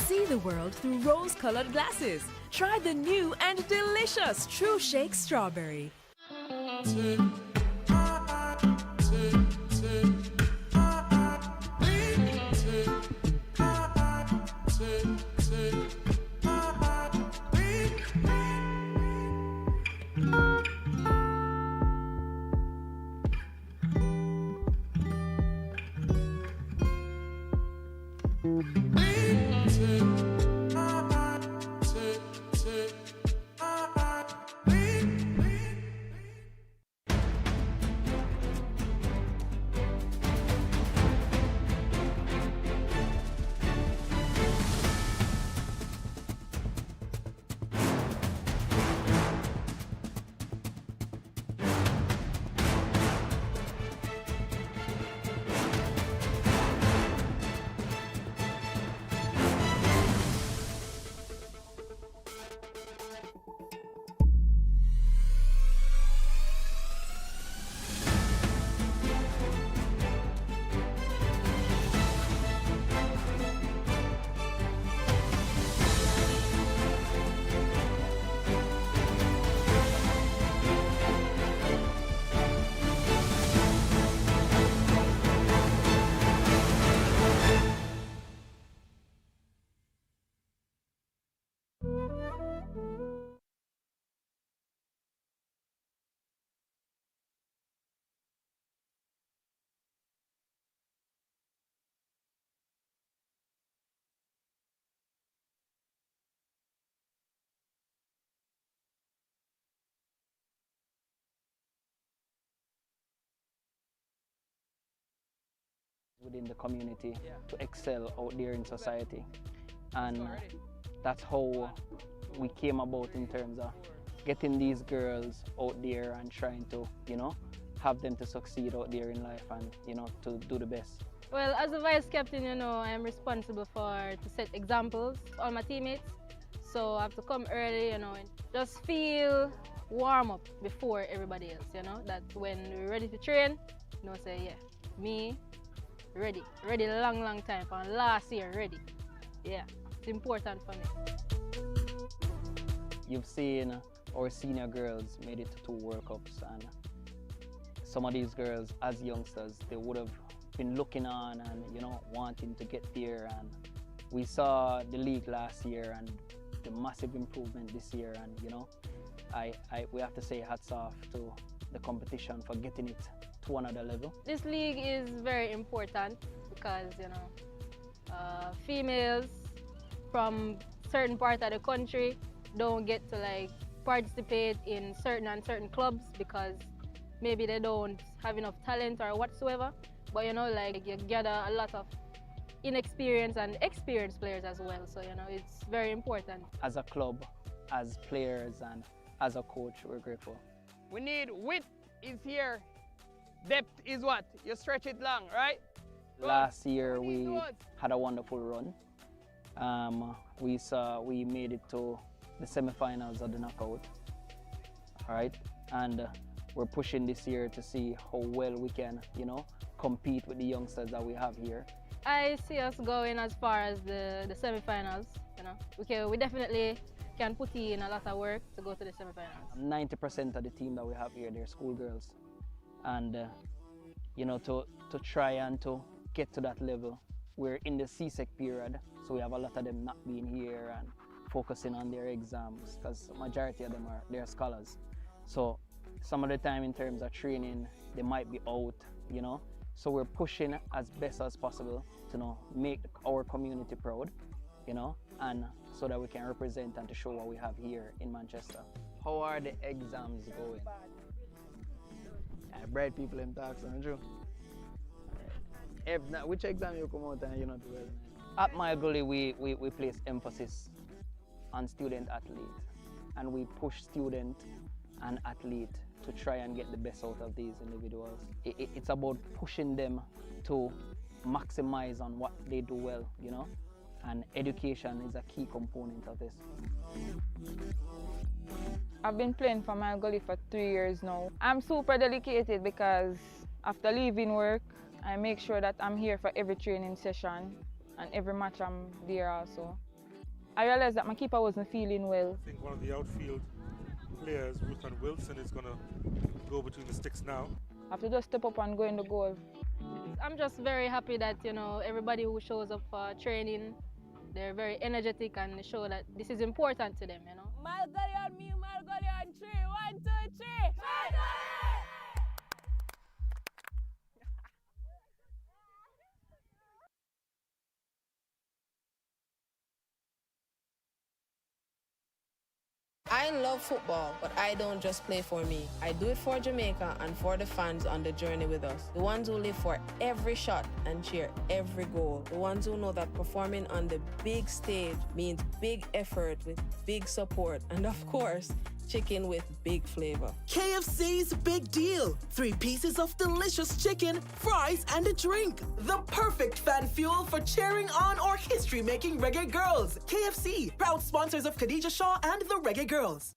See the world through rose-colored glasses. Try the new and delicious True Shake Strawberry. Within the community to excel out there in society, and that's how we came about in terms of getting these girls out there and trying to, have them to succeed out there in life and, to do the best. Well, as a vice captain, I am responsible to set examples for all my teammates. So I have to come early, and just feel warm up before everybody else, that when we're ready to train, say, yeah, me, ready long time, from last year, ready. Yeah, it's important for me. You've seen our senior girls made it to 2 World Cups, and some of these girls, as youngsters, they would have been looking on and, wanting to get there. And we saw the league last year and the massive improvement this year, and, we have to say hats off to the competition for getting it to another level. This league is very important because, females from certain part of the country don't get to participate in certain clubs because maybe they don't have enough talent or whatsoever. But you gather a lot of inexperienced and experienced players as well. So it's very important. As a club, as players, and as a coach, we're grateful. We need width is here. Depth is what? You stretch it long, right? Last year we had a wonderful run. We made it to the semifinals of the knockout. All right, and we're pushing this year to see how well we can, compete with the youngsters that we have here. I see us going as far as the semifinals. We definitely can put in a lot of work to go to the semifinals. 90% of the team that we have here, they're schoolgirls. And, to try and to get to that level, we're in the CSEC period, so we have a lot of them not being here and focusing on their exams, because majority of them they're scholars. So some of the time in terms of training, they might be out, So we're pushing as best as possible to make our community proud you know, and so that we can represent and to show what we have here in Manchester. How are the exams going? Bright people in talks, isn't true? Which exam you come out and you not well? At my Gully, we place emphasis on student athlete, and we push student and athlete to try and get the best out of these individuals. It's about pushing them to maximize on what they do well, you know, and education is a key component of this. I've been playing for my Gully for 3 years now. I'm super dedicated because after leaving work, I make sure that I'm here for every training session and every match I'm there also. I realized that my keeper wasn't feeling well. I think one of the outfield players, Ruth Wilson, is going to go between the sticks now. I have to just step up and go in the goal. I'm just very happy that, you know, everybody who shows up for training, they're very energetic and they show that this is important to them, you know. My Gully on me, my Gully on 3. 1, 2, 3. My Gully! I love football, but I don't just play for me. I do it for Jamaica and for the fans on the journey with us. The ones who live for every shot and cheer every goal. The ones who know that performing on the big stage means big effort with big support. And of course, chicken with big flavor. KFC's Big Deal. 3 pieces of delicious chicken, fries, and a drink. The perfect fan fuel for cheering on or history-making reggae girls. KFC, proud sponsors of Khadija Shaw and the Reggae Girls.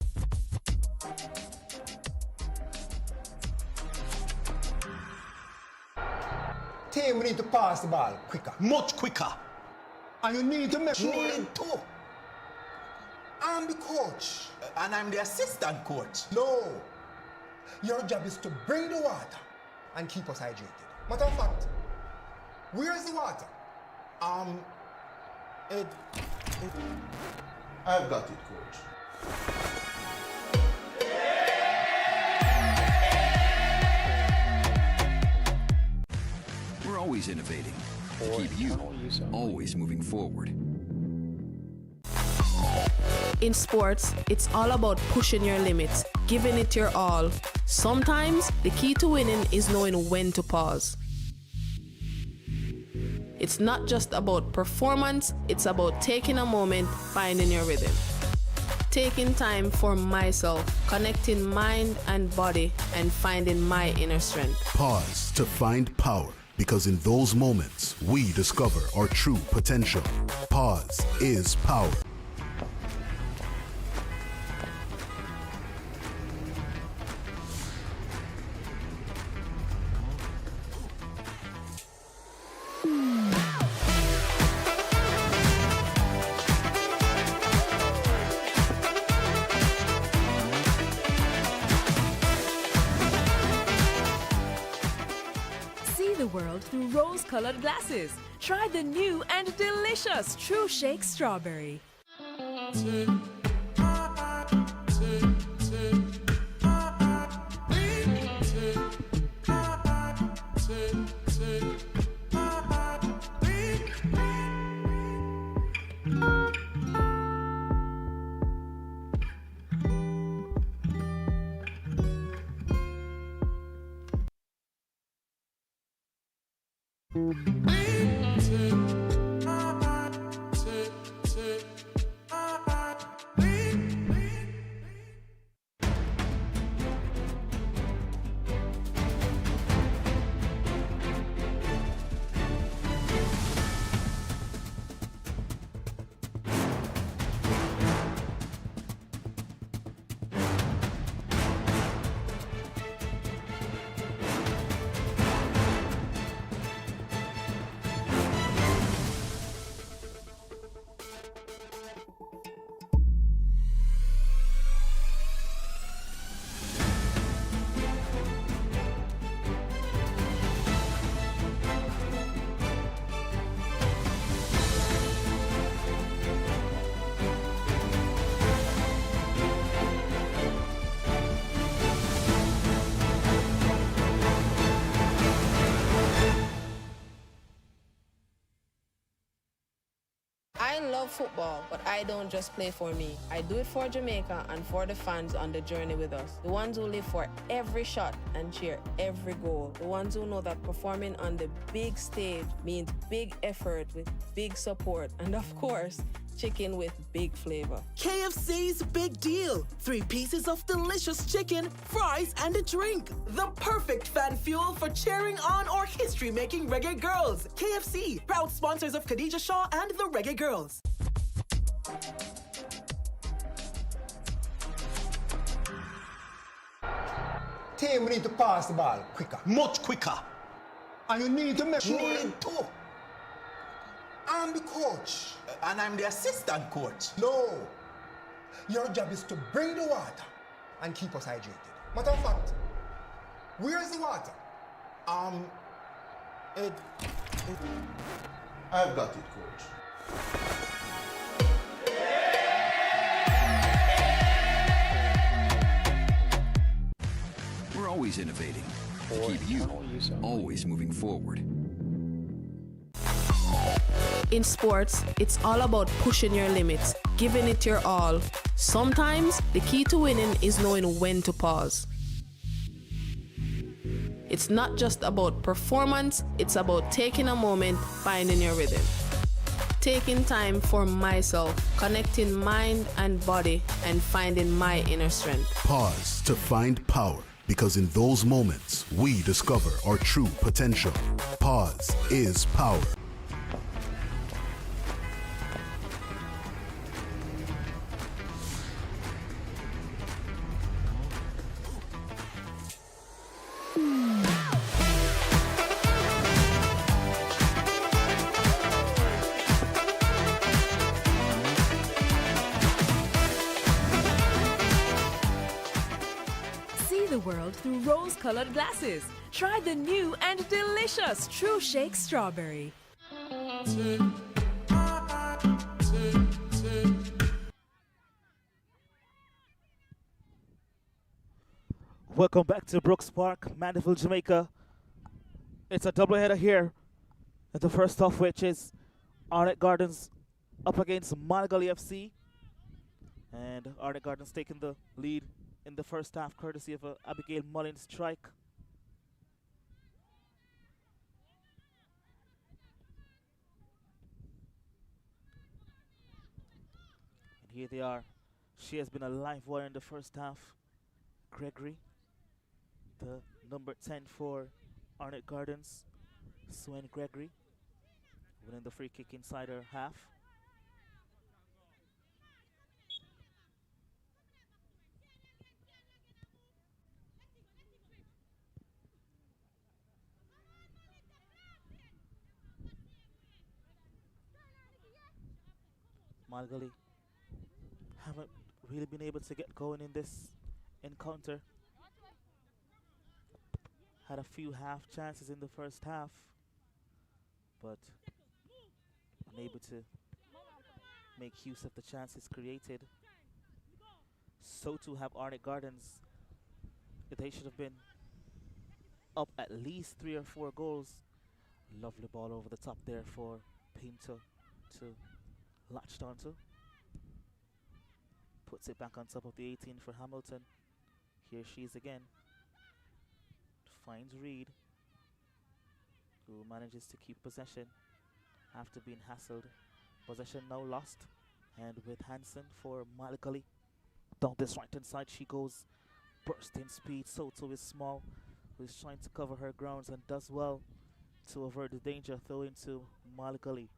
Team, we need to pass the ball quicker. Much quicker. And you need to make sure. I'm the coach. And I'm the assistant coach. No. Your job is to bring the water and keep us hydrated. Matter of fact, where's the water? I've got it, coach. We're always innovating to keep you always moving forward. In sports, it's all about pushing your limits, giving it your all. Sometimes, the key to winning is knowing when to pause. It's not just about performance, it's about taking a moment, finding your rhythm. Taking time for myself, connecting mind and body, and finding my inner strength. Pause to find power, because in those moments, we discover our true potential. Pause is power. The world through rose-colored glasses. Try the new and delicious True Shake Strawberry. I love football, but I don't just play for me. I do it for Jamaica and for the fans on the journey with us. The ones who live for every shot and cheer every goal. The ones who know that performing on the big stage means big effort with big support. And of course, chicken with big flavor. KFC's Big Deal. 3 pieces of delicious chicken, fries, and a drink. The perfect fan fuel for cheering on or history-making reggae girls. KFC, proud sponsors of Khadija Shaw and the Reggae Girls. Team, we need to pass the ball quicker. Much quicker. And you need to make sure. Need to. I'm the coach. And I'm the assistant coach. No. Your job is to bring the water and keep us hydrated. Matter of fact, where's the water? I've got it, coach. We're always innovating to keep you always moving forward. In sports, it's all about pushing your limits, giving it your all. Sometimes, the key to winning is knowing when to pause. It's not just about performance, it's about taking a moment, finding your rhythm. Taking time for myself, connecting mind and body, and finding my inner strength. Pause to find power, because in those moments, we discover our true potential. Pause is power. See the world through rose-colored glasses. Try the new and delicious True Shake Strawberry. Welcome back to Brooks Park, Mandeville, Jamaica. It's a doubleheader here. And the first off which is Arnett Gardens up against Gully FC. And Arnett Gardens taking the lead in the first half courtesy of a Abigail Mullins strike. And here they are. She has been a live wire in the first half. Gregory, the number 10 for Arnett Gardens, Swen Gregory, winning the free kick inside her half. Gully haven't really been able to get going in this encounter. Had a few half chances in the first half, but unable to make use of the chances created. So too have Arnett Gardens. They should have been up at least 3 or 4 goals. Lovely ball over the top there for Pinto to latch onto. Puts it back on top of the 18 for Hamilton. Here she is again. Finds Reed, who manages to keep possession after being hassled. Possession now lost. And with Hansen for Gully. Down this right hand side she goes. Bursting speed. Soto is small, who is trying to cover her grounds and does well to avert the danger. Throw into Gully.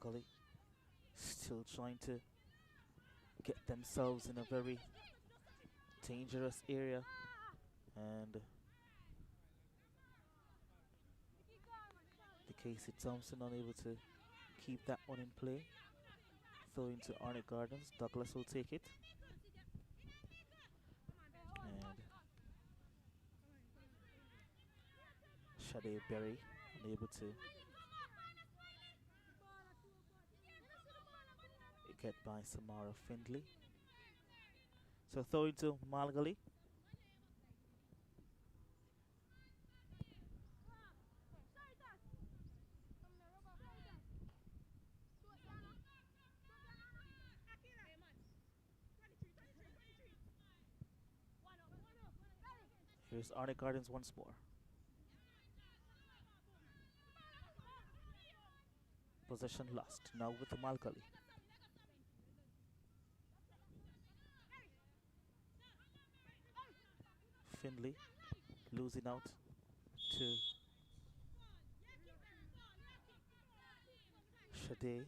Gully still trying to get themselves in a very dangerous area, and the Casey Thompson unable to keep that one in play. Throw into Arnett Gardens. Douglas will take it. Shade Berry unable to get by Samara Findlay. So throw into Malgali. Here's Arnett Gardens once more. Possession lost. Now with the Malgali. Findlay losing out to Shade.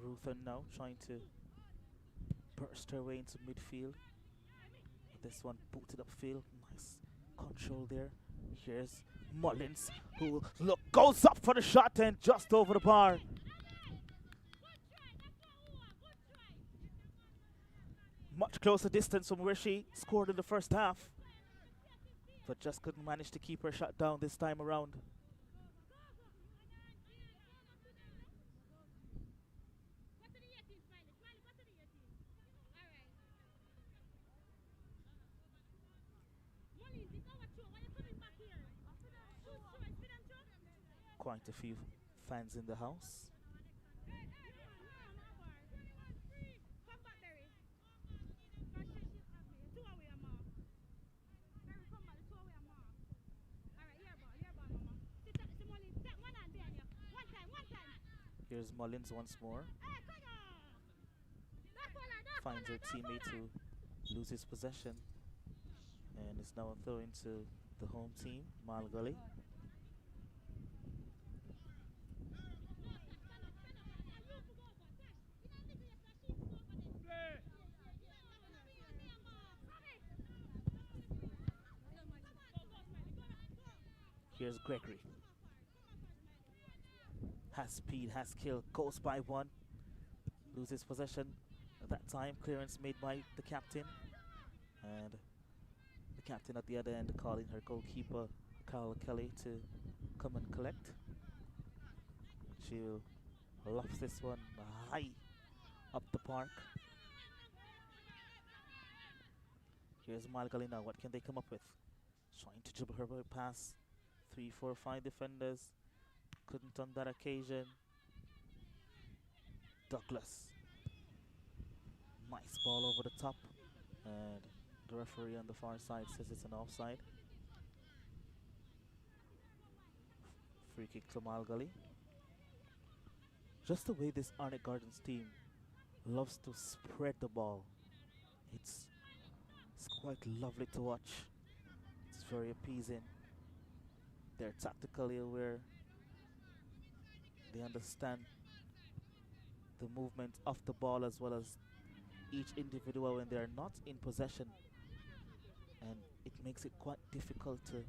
Ruthen now trying to burst her way into midfield. This one booted upfield. Nice control there. Here's Mullins, who goes up for the shot and just over the bar. Much closer distance from where she scored in the first half, but just couldn't manage to keep her shot down this time around. Quite a few fans in the house. Here's Mullins once more. Finds her teammate to lose his possession. And is now throwing to the home team, Malgali. Here's Gregory. Has speed, has skill, goes by one. Loses possession. At that time, clearance made by the captain. And the captain at the other end calling her goalkeeper, Carol Kelly, to come and collect. She'll lofts this one high up the park. Here's Malgali now. What can they come up with? Trying to dribble her way past 3, 4, 5 defenders. Couldn't on that occasion. Douglas. Nice ball over the top. And the referee on the far side says it's an offside. Free kick to Malgali. Just the way this Arnett Gardens team loves to spread the ball. It's quite lovely to watch. It's very appeasing. They're tactically aware. They understand the movement of the ball as well as each individual when they're not in possession. And it makes it quite difficult to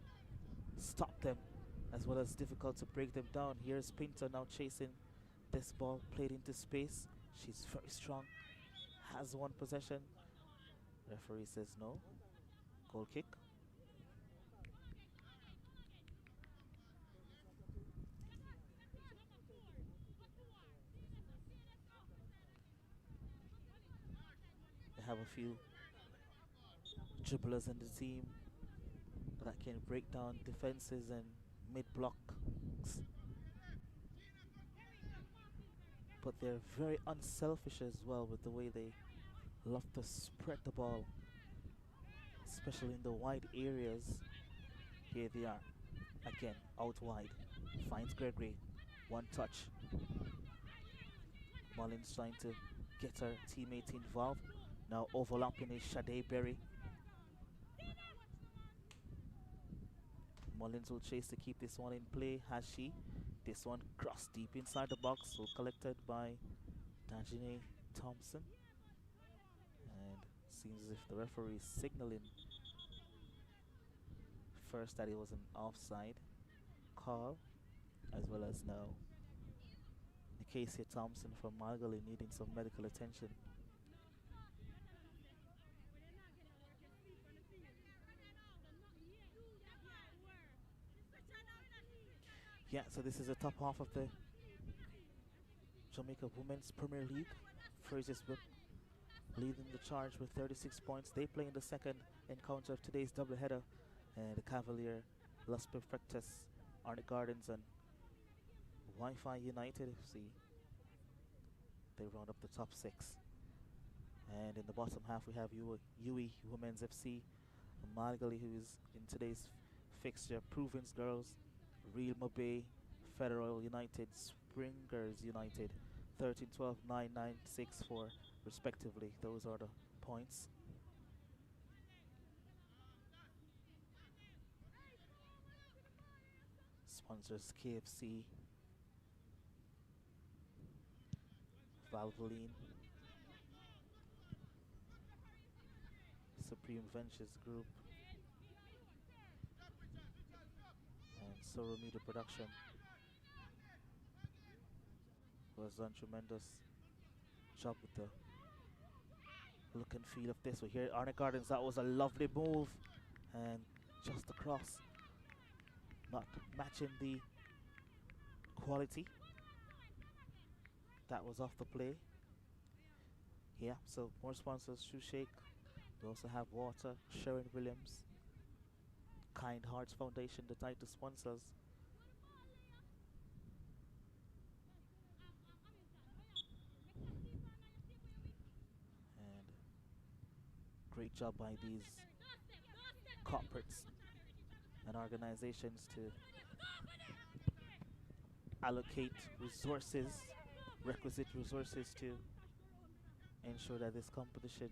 stop them as well as difficult to break them down. Here's Pinto now chasing this ball, played into space. She's very strong, has one possession. Referee says no. Goal kick. They have a few dribblers in the team that can break down defenses and mid-blocks. But they're very unselfish as well with the way they love to spread the ball, especially in the wide areas. Here they are, again, out wide. Finds Gregory, one touch. Mullins trying to get her teammate involved. Now overlapping is Shade Berry. Mullins will chase to keep this one in play. Has she? This one crossed deep inside the box, so collected by Dajine Thompson. And seems as if the referee is signaling first that it was an offside call, as well as now Nicasia Thompson from Margoley needing some medical attention. Yeah, so this is the top half of the Jamaica Women's Premier League. Fraser's Whip leading the charge with 36 points. They play in the second encounter of today's doubleheader. And the Cavalier, Las Perfectas, Arnett Gardens, and Wi-Fi United FC. They round up the top 6. And in the bottom half, we have UE Women's FC, Margoley, who is in today's fixture, Provence Girls, Real Mobay, Federal United, Springers United, 13, 12, 9, 9, 6, 4, respectively. Those are the points. Sponsors KFC, Valvoline, Supreme Ventures Group, and Soro Media Production, who has done tremendous job with the look and feel of this. We hear Arnett Gardens, that was a lovely move, and just across, not matching the quality. That was off the play. Yeah, so more sponsors, Shoe Shake. We also have Water, Sharon Williams, Kind Hearts Foundation, the title sponsors. And great job by these corporates and organizations to allocate resources, requisite resources, to ensure that this competition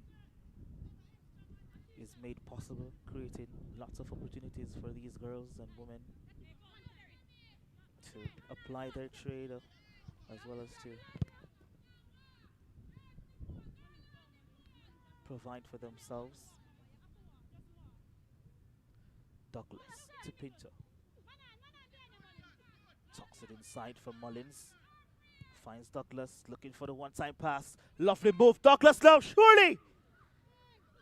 is made possible, creating lots of opportunities for these girls and women to apply their trade, as well as to provide for themselves. Douglas to Pinto. Tucks it inside for Mullins. Finds Douglas, looking for the one-time pass. Lovely move, Douglas now, surely!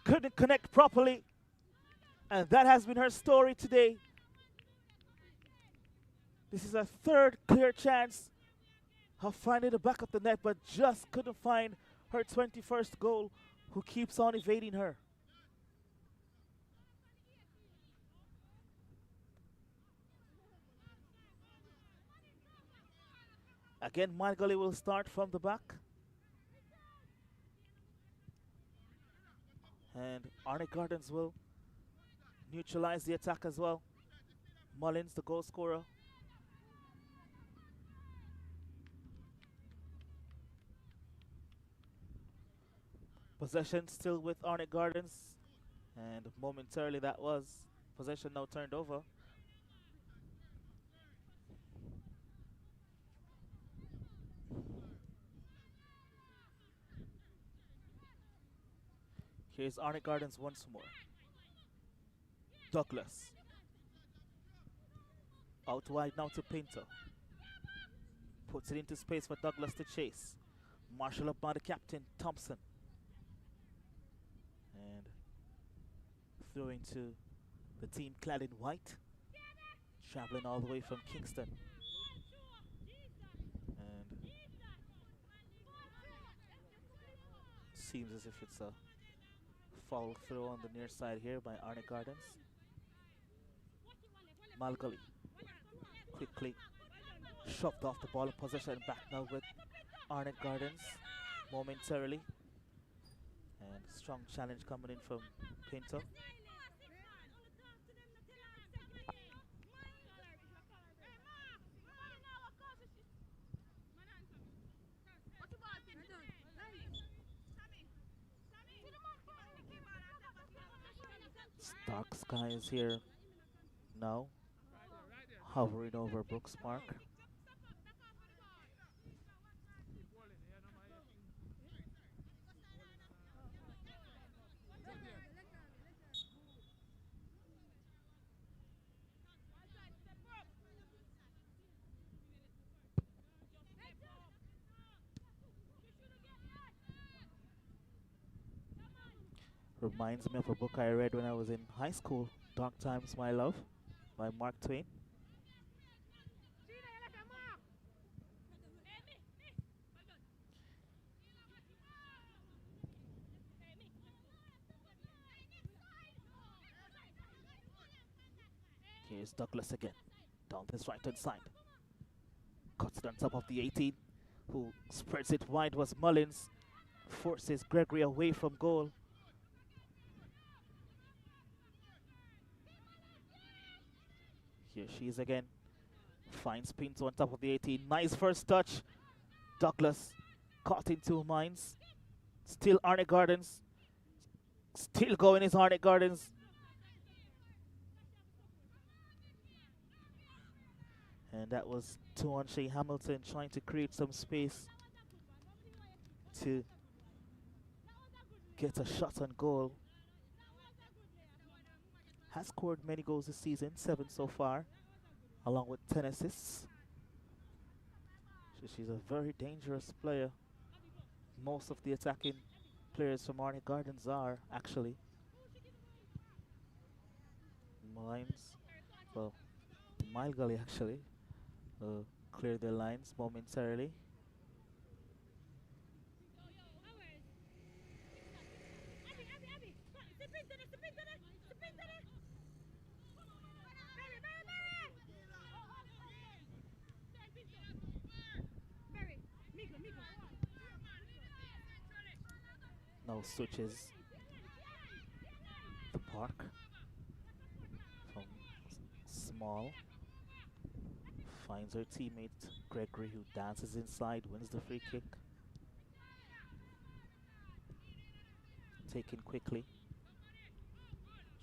Couldn't connect properly. And that has been her story today. This is her third clear chance of finding the back of the net, but just couldn't find her 21st goal, who keeps on evading her. Again, Margoley will start from the back. And Arnett Gardens will neutralize the attack as well. Mullins, the goal scorer. Possession still with Arnett Gardens. And momentarily that was possession now turned over. Here's Arnett Gardens once more. Douglas. Out wide now to Pinto. Puts it into space for Douglas to chase. Marshall up by the captain, Thompson. And throwing to the team clad in white. Traveling all the way from Kingston. And seems as if it's a foul throw on the near side here by Arnett Gardens. Margoley quickly shoved off the ball in possession, back now with Arnett Gardens momentarily. And strong challenge coming in from Pinto. Dark skies here now, hovering over Brooks Park. Reminds me of a book I read when I was in high school, Dark Times, My Love, by Mark Twain. Here's Douglas again, down this right-hand side. Cuts it on top of the 18, who spreads it wide was Mullins. Forces Gregory away from goal. Here she is again. Finds Pinto on top of the 18. Nice first touch. Douglas caught in two minds. Still Arnett Gardens. Still going is Arnett Gardens. And that was Tuanche Hamilton trying to create some space to get a shot on goal. Has scored many goals this season, 7 so far, along with 10 assists. So she's a very dangerous player. Most of the attacking players from Arnett Gardens are, actually. Mile Gully actually clear their lines momentarily. Now switches the park from Small. Finds her teammate Gregory, who dances inside, wins the free kick. Taken quickly.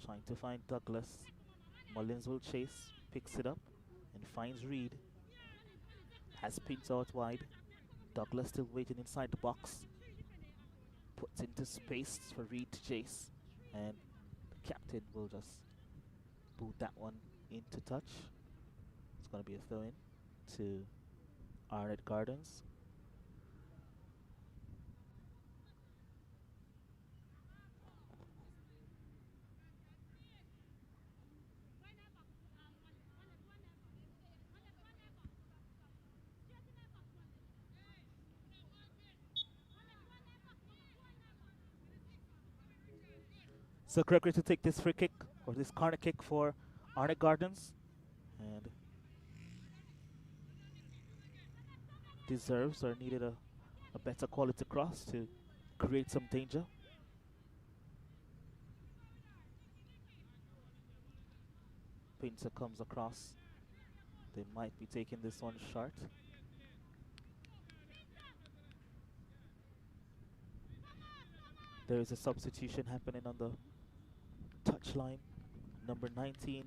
Trying to find Douglas. Mullins will chase, picks it up, and finds Reed. Has Pinto out wide. Douglas still waiting inside the box. Puts into space for Reed to chase. And the captain will just boot that one into touch. It's going to be a throw-in to Arnett Gardens. So Gregory to take this free kick, or this corner kick for Arnett Gardens. And deserves or needed a better quality cross to create some danger. Pinto comes across. They might be taking this one short. There is a substitution happening on the touchline. Number 19,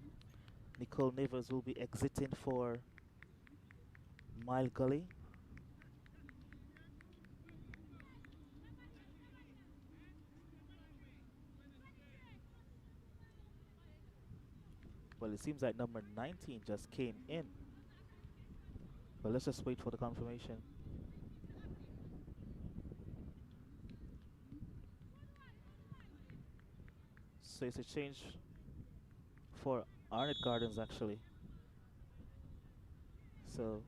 Nicole Nivers, will be exiting for Mile Gully. Well, it seems like number 19 just came in. But let's just wait for the confirmation. So it's a change for Arnett Gardens, actually. So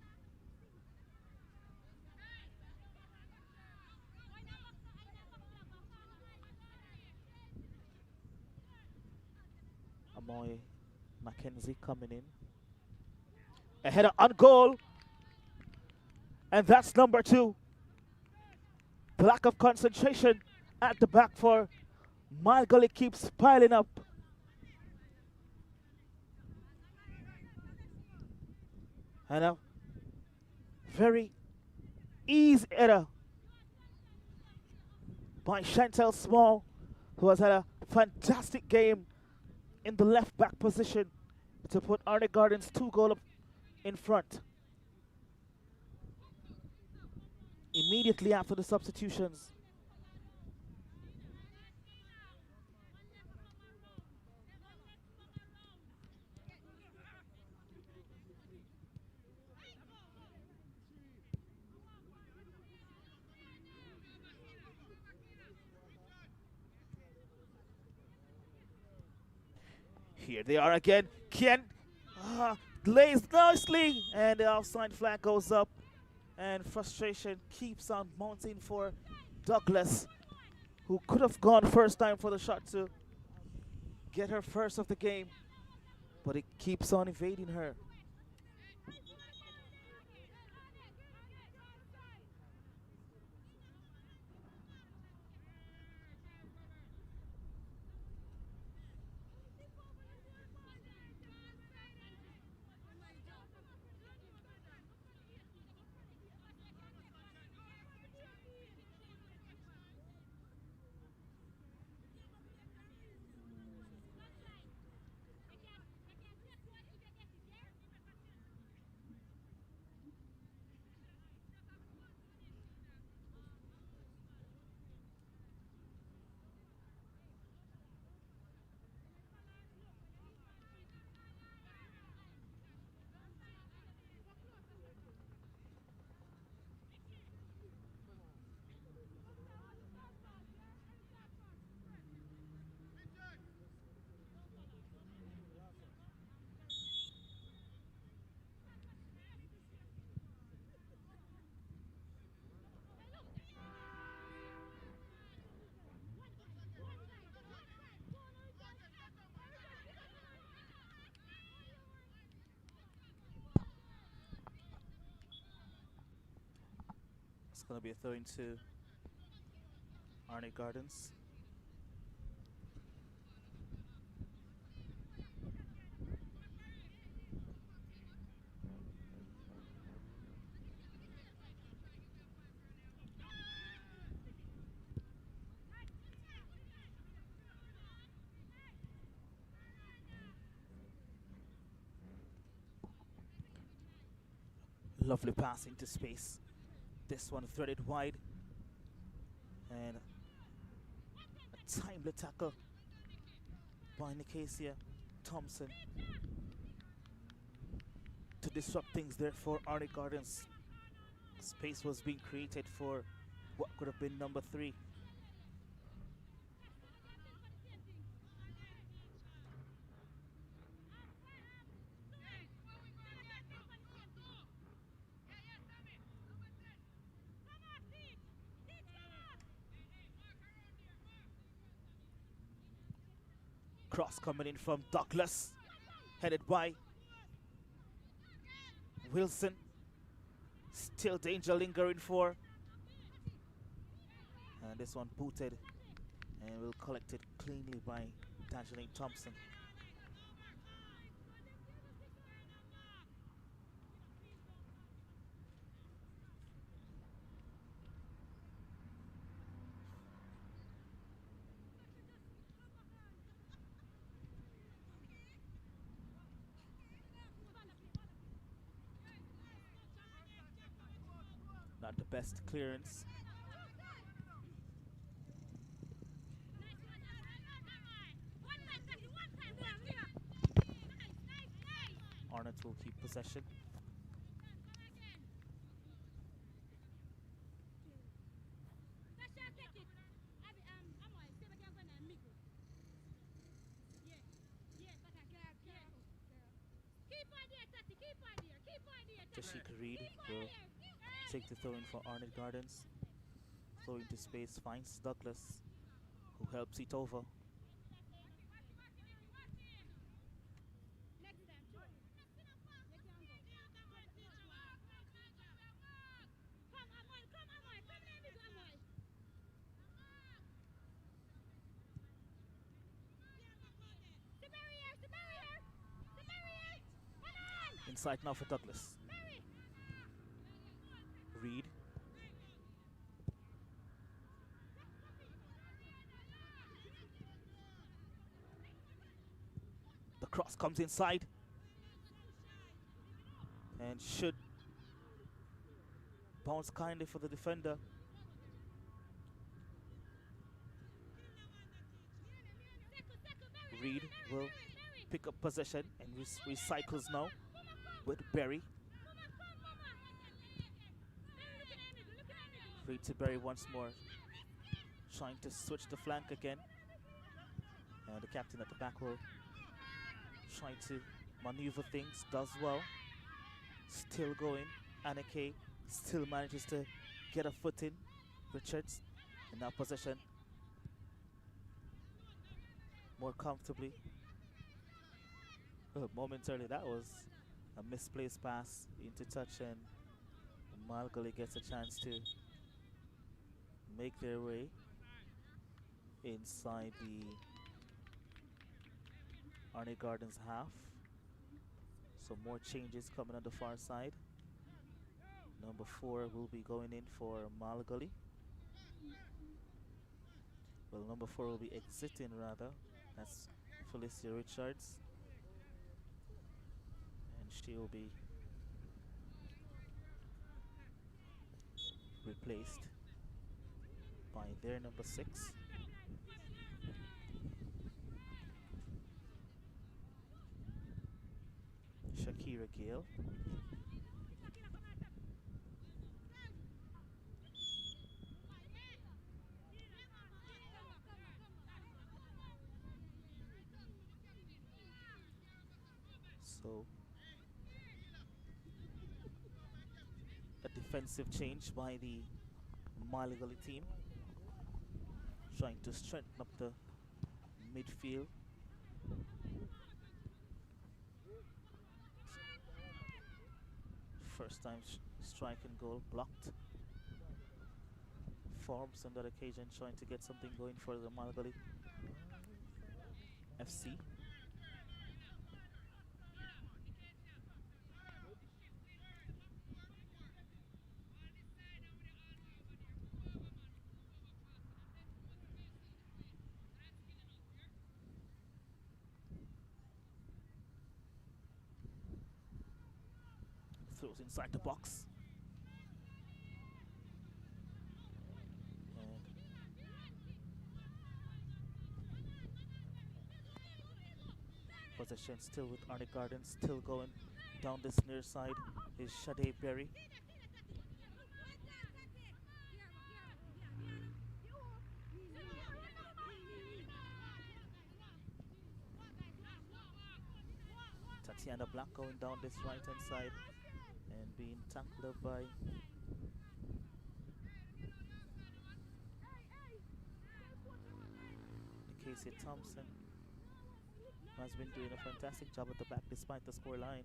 Amoy Mackenzie coming in. A header on goal. And that's number 2. The lack of concentration at the back for Mile Gully keeps piling up. And a very easy error by Chantel Small, who has had a fantastic game in the left back position to put Arnett Gardens 2 goals up in front. Immediately after the substitutions, Here they are again. Ken lays nicely, and the offside flag goes up, and frustration keeps on mounting for Douglas, who could have gone first time for the shot to get her first of the game, but it keeps on evading her. It's going to be a throw into Arnett Gardens. Lovely pass into space. This one threaded wide, and a timely tackle by Nicasia Thompson to disrupt things there for Arnett Gardens. Space was being created for what could have been number 3. Cross coming in from Douglas, headed by Wilson. Still danger lingering for. And this one booted, and will collect it cleanly by Tangerine Thompson. Not the best clearance. Arnett will keep possession. Tashika Reed will take the throw in for Arnett Gardens. Throw into space, finds Douglas, who helps it over. Inside now for Douglas. Reed. The cross comes inside and should bounce kindly for the defender. Reed will pick up possession and recycles now with Berry. Reed to Berry once more, trying to switch the flank again. And the captain at the back will trying to maneuver things, does well. Still going. Anake still manages to get a foot in. Richards in that position. More comfortably. Momentarily, that was a misplaced pass into touch, and Gully gets a chance to make their way inside the Arnett Gardens half. So more changes coming on the far side. Number 4 will be going in for Gully. Well, number 4 will be exiting rather. That's Felicia Richards. And she will be replaced by their number 6. Shakira Gale. So a defensive change by the Gully team, trying to strengthen up the midfield. First time strike and goal blocked. Forbes on that occasion trying to get something going for the Gully FC. Throws inside the box. And possession still with Arnett Gardens, still going down this near side is Sade Berry. Tatiana Black going down this right hand side and being tackled by Casey Thompson, who has been doing a fantastic job at the back despite the score line.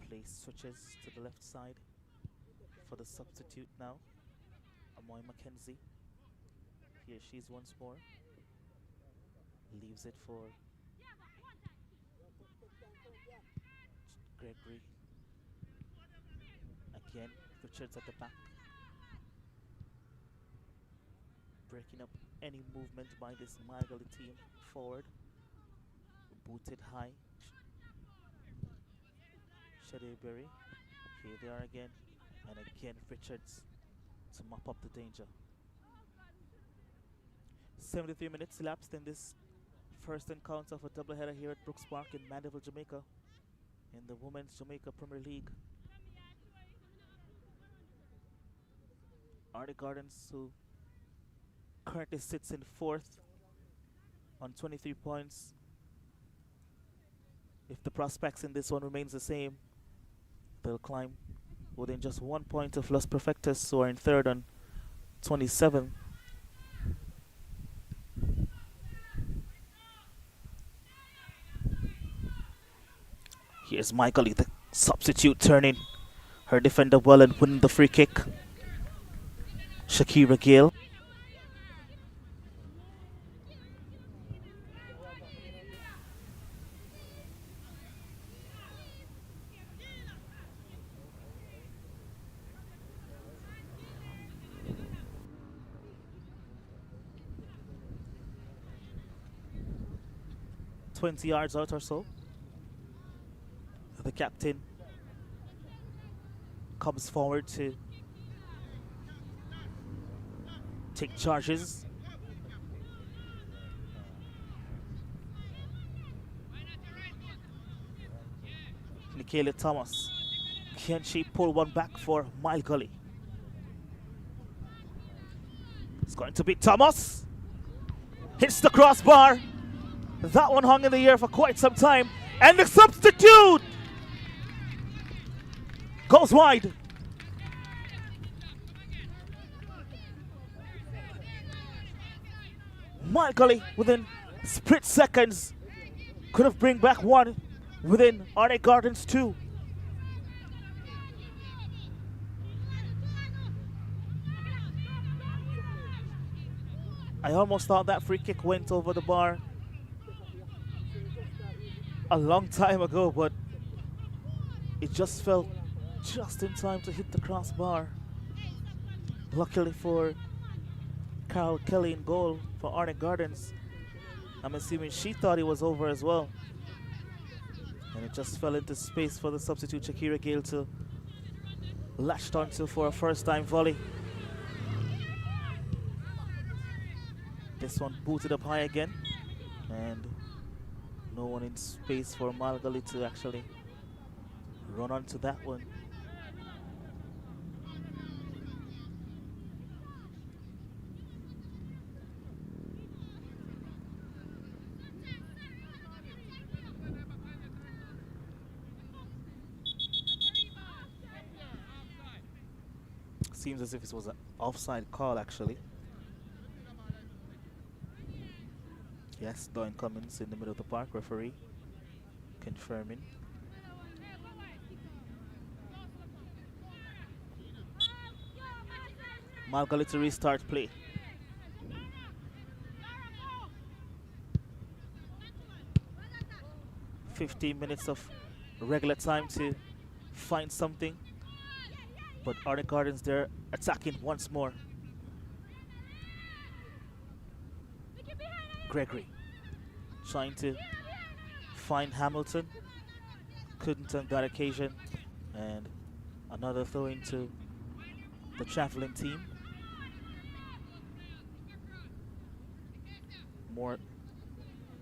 Play switches to the left side for the substitute now, Amoy McKenzie. Here she's once more. Leaves it for Gregory. Again, Richards at the back. Breaking up any movement by this Gully team forward. Booted high. Sade Berry. Here they are again. And again, Richards to mop up the danger. 73 minutes elapsed in this first encounter of a doubleheader here at Brooks Park in Mandeville, Jamaica, in the Women's Jamaica Premier League. Arnett Gardens, who currently sits in 4th on 23 points. If the prospects in this one remains the same, they'll climb within just 1 point of Los Perfectos, who are in 3rd on 27. Here's Gully, the substitute, turning her defender well and winning the free kick. Shakira Gale. "20 yards out or so. The captain comes forward to take charges. Nikayla Thomas, can she pull one back for Gully? It's going to be Thomas. Hits the crossbar. That one hung in the air for quite some time. And the substitute goes wide. Gully within split seconds could have bring back one within Arnett Gardens 2. I almost thought that free kick went over the bar a long time ago, but it just felt just in time to hit the crossbar. Luckily for Carol Kelly in goal for Arnett Gardens. I'm assuming she thought it was over as well. And it just fell into space for the substitute Shakira Gale to latch onto for a first-time volley. This one booted up high again, and no one in space for Gully to actually run onto that one. Seems as if it was an offside call actually. Yes, Don Cummins in the middle of the park, referee confirming. Gully to restart play. "15 minutes of regular time to find something, but Arnett Gardens there attacking once more. Gregory trying to find Hamilton, couldn't on that occasion, and another throw into the traveling team. More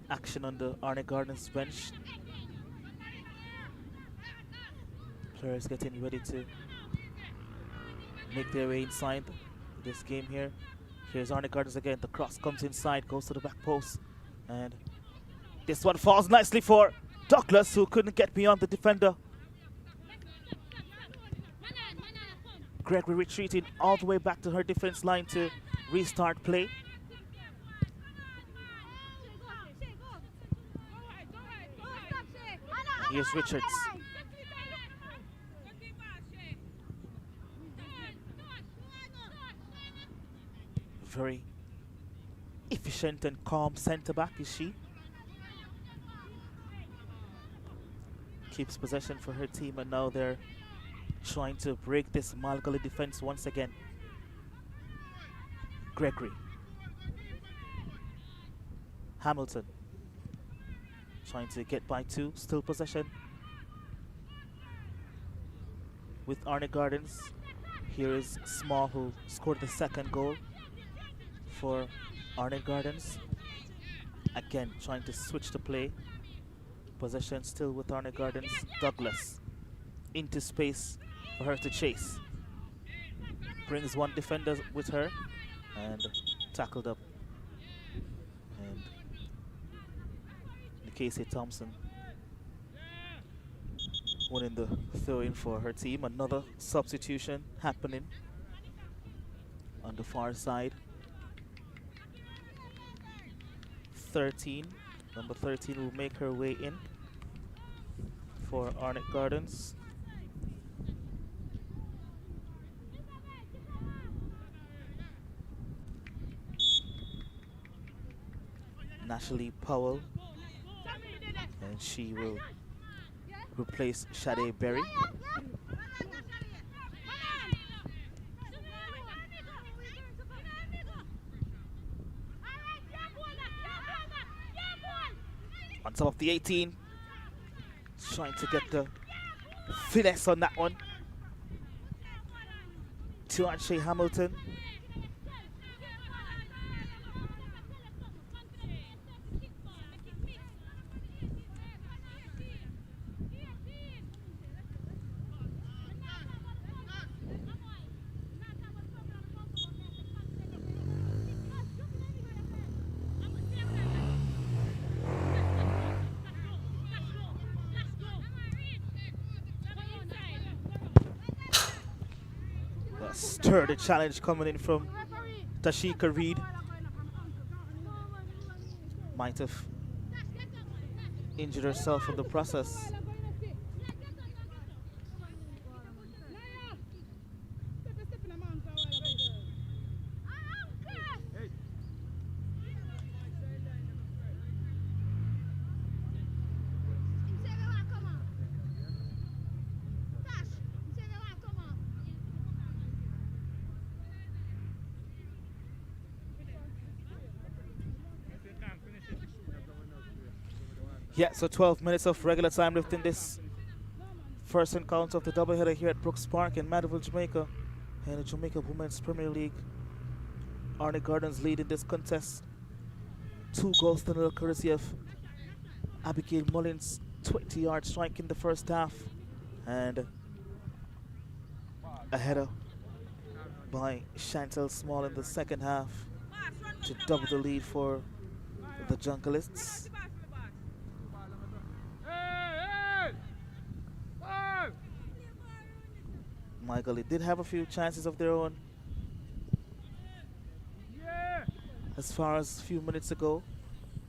action on the Arnett Gardens bench. Players getting ready to make their way inside this game here. Here's Arnett Gardens again. The cross comes inside, goes to the back post, and this one falls nicely for Douglas, who couldn't get beyond the defender. Gregory retreating all the way back to her defense line to restart play. Here's Richards. Very efficient and calm centre back is she. Keeps possession for her team, and now they're trying to break this Gully defense once again. Gregory. Hamilton. Trying to get by two, still possession with Arnett Gardens. Here is Small, who scored the second goal for Arnett Gardens. Again, trying to switch the play. Possession still with Arnett Gardens. Douglas into space for her to chase. Brings one defender with her and tackled up. And Casey Thompson winning the throw-in for her team. Another substitution happening on the far side. 13, number 13 will make her way in for Arnett Gardens. Natalie Powell, and she will replace Sade Berry. On top of the 18, trying to get the finesse on that one. To Anshay Hamilton. Sturdy challenge coming in from Tashika Reed. Might have injured herself in the process. Yeah, so 12 minutes of regular time left in this first encounter of the doubleheader here at Brooks Park in Mandeville, Jamaica. And the Jamaica Women's Premier League. Arnett Gardens lead in this contest. 2 goals to nil, courtesy of Abigail Mullins' 20-yard strike in the first half. And a header by Chantel Small in the second half to double the lead for the Jungleists. My Gully did have a few chances of their own. As far as a few minutes ago,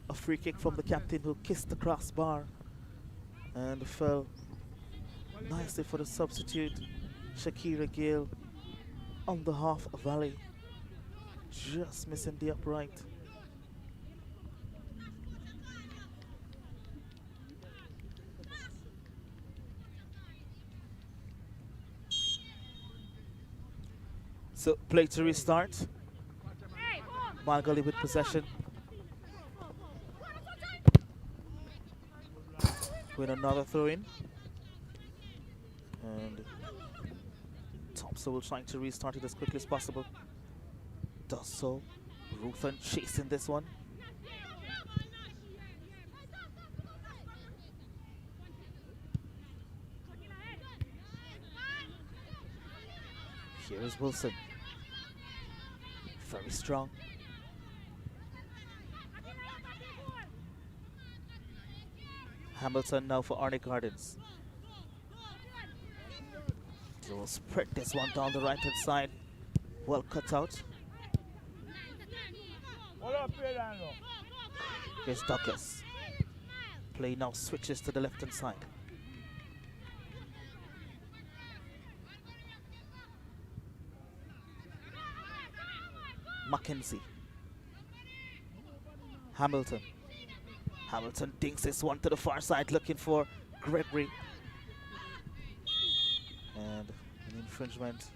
a free kick from the captain who kissed the crossbar and fell nicely for the substitute, Shakira Gale, on the half volley, just missing the upright. So play to restart. Gully with possession. With another throw in. And Thompson will try to restart it as quickly as possible. Does so. Ruthan chasing this one. Here is Wilson. Very strong. Hamilton now for Arnett Gardens. They will spread this one down the right hand side. Well cut out. Here's Douglas. Play now switches to the left hand side. Mackenzie. Hamilton. Hamilton dinks this one to the far side, looking for Gregory. And an infringement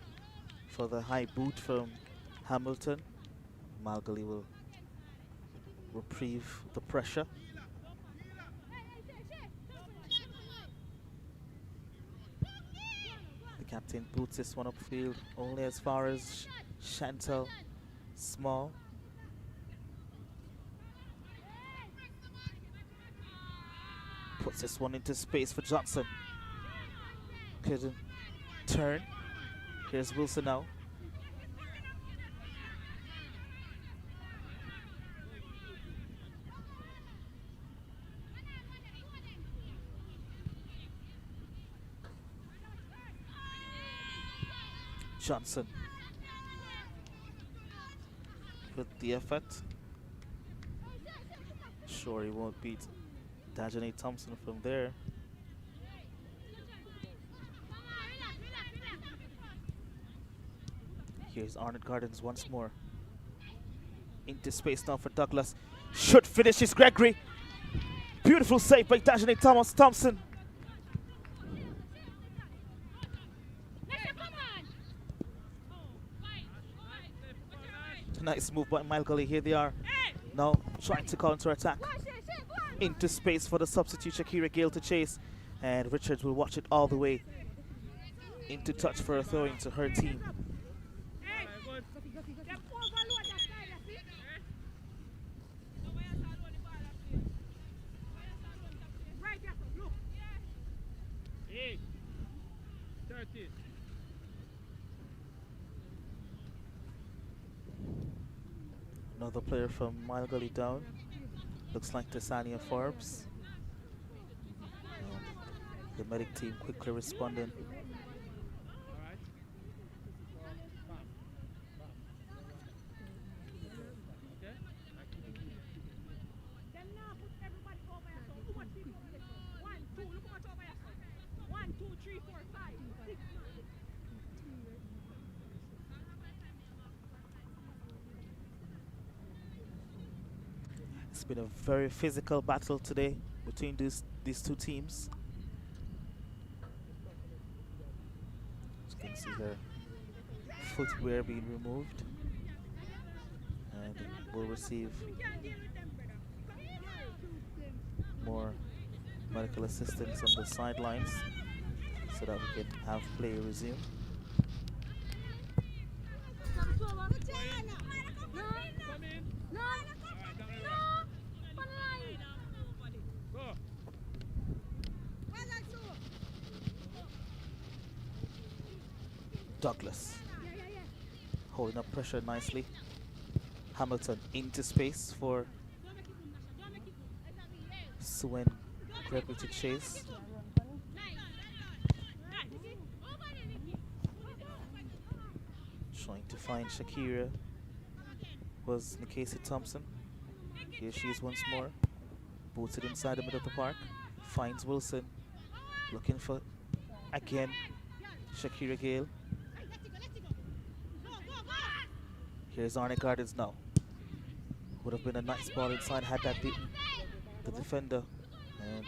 for the high boot from Hamilton. Malgally will reprieve the pressure. The captain boots this one upfield only as far as Chantel Small. Puts this one into space for Johnson. Couldn't turn. Here's Wilson now. Johnson with the effort. Sure, he won't beat Dajane Thompson from there. Here's Arnett Gardens once more. Into space now for Douglas. Should finish is Gregory. Beautiful save by Dajane Thompson. Nice move by Malgally. Here they are. Now trying to counter-attack. Into space for the substitute Shakira Gale to chase. And Richards will watch it all the way into touch for a throw into her team. Another player from Malgally down. Looks like Tessania Forbes. The medic team quickly responding. It's been a very physical battle today between these two teams. You can see her footwear being removed, and will receive more medical assistance on the sidelines so that we can have play resume. Douglas holding up pressure nicely. Hamilton into space for Suen Gregory to chase. Trying to find Shakira was Nikesi Thompson. Here she is once more. Booted inside the middle of the park. Finds Wilson. Looking for, again, Shakira Gale. Here's Arnett Gardens now. Would have been a nice ball inside had that beaten the defender. And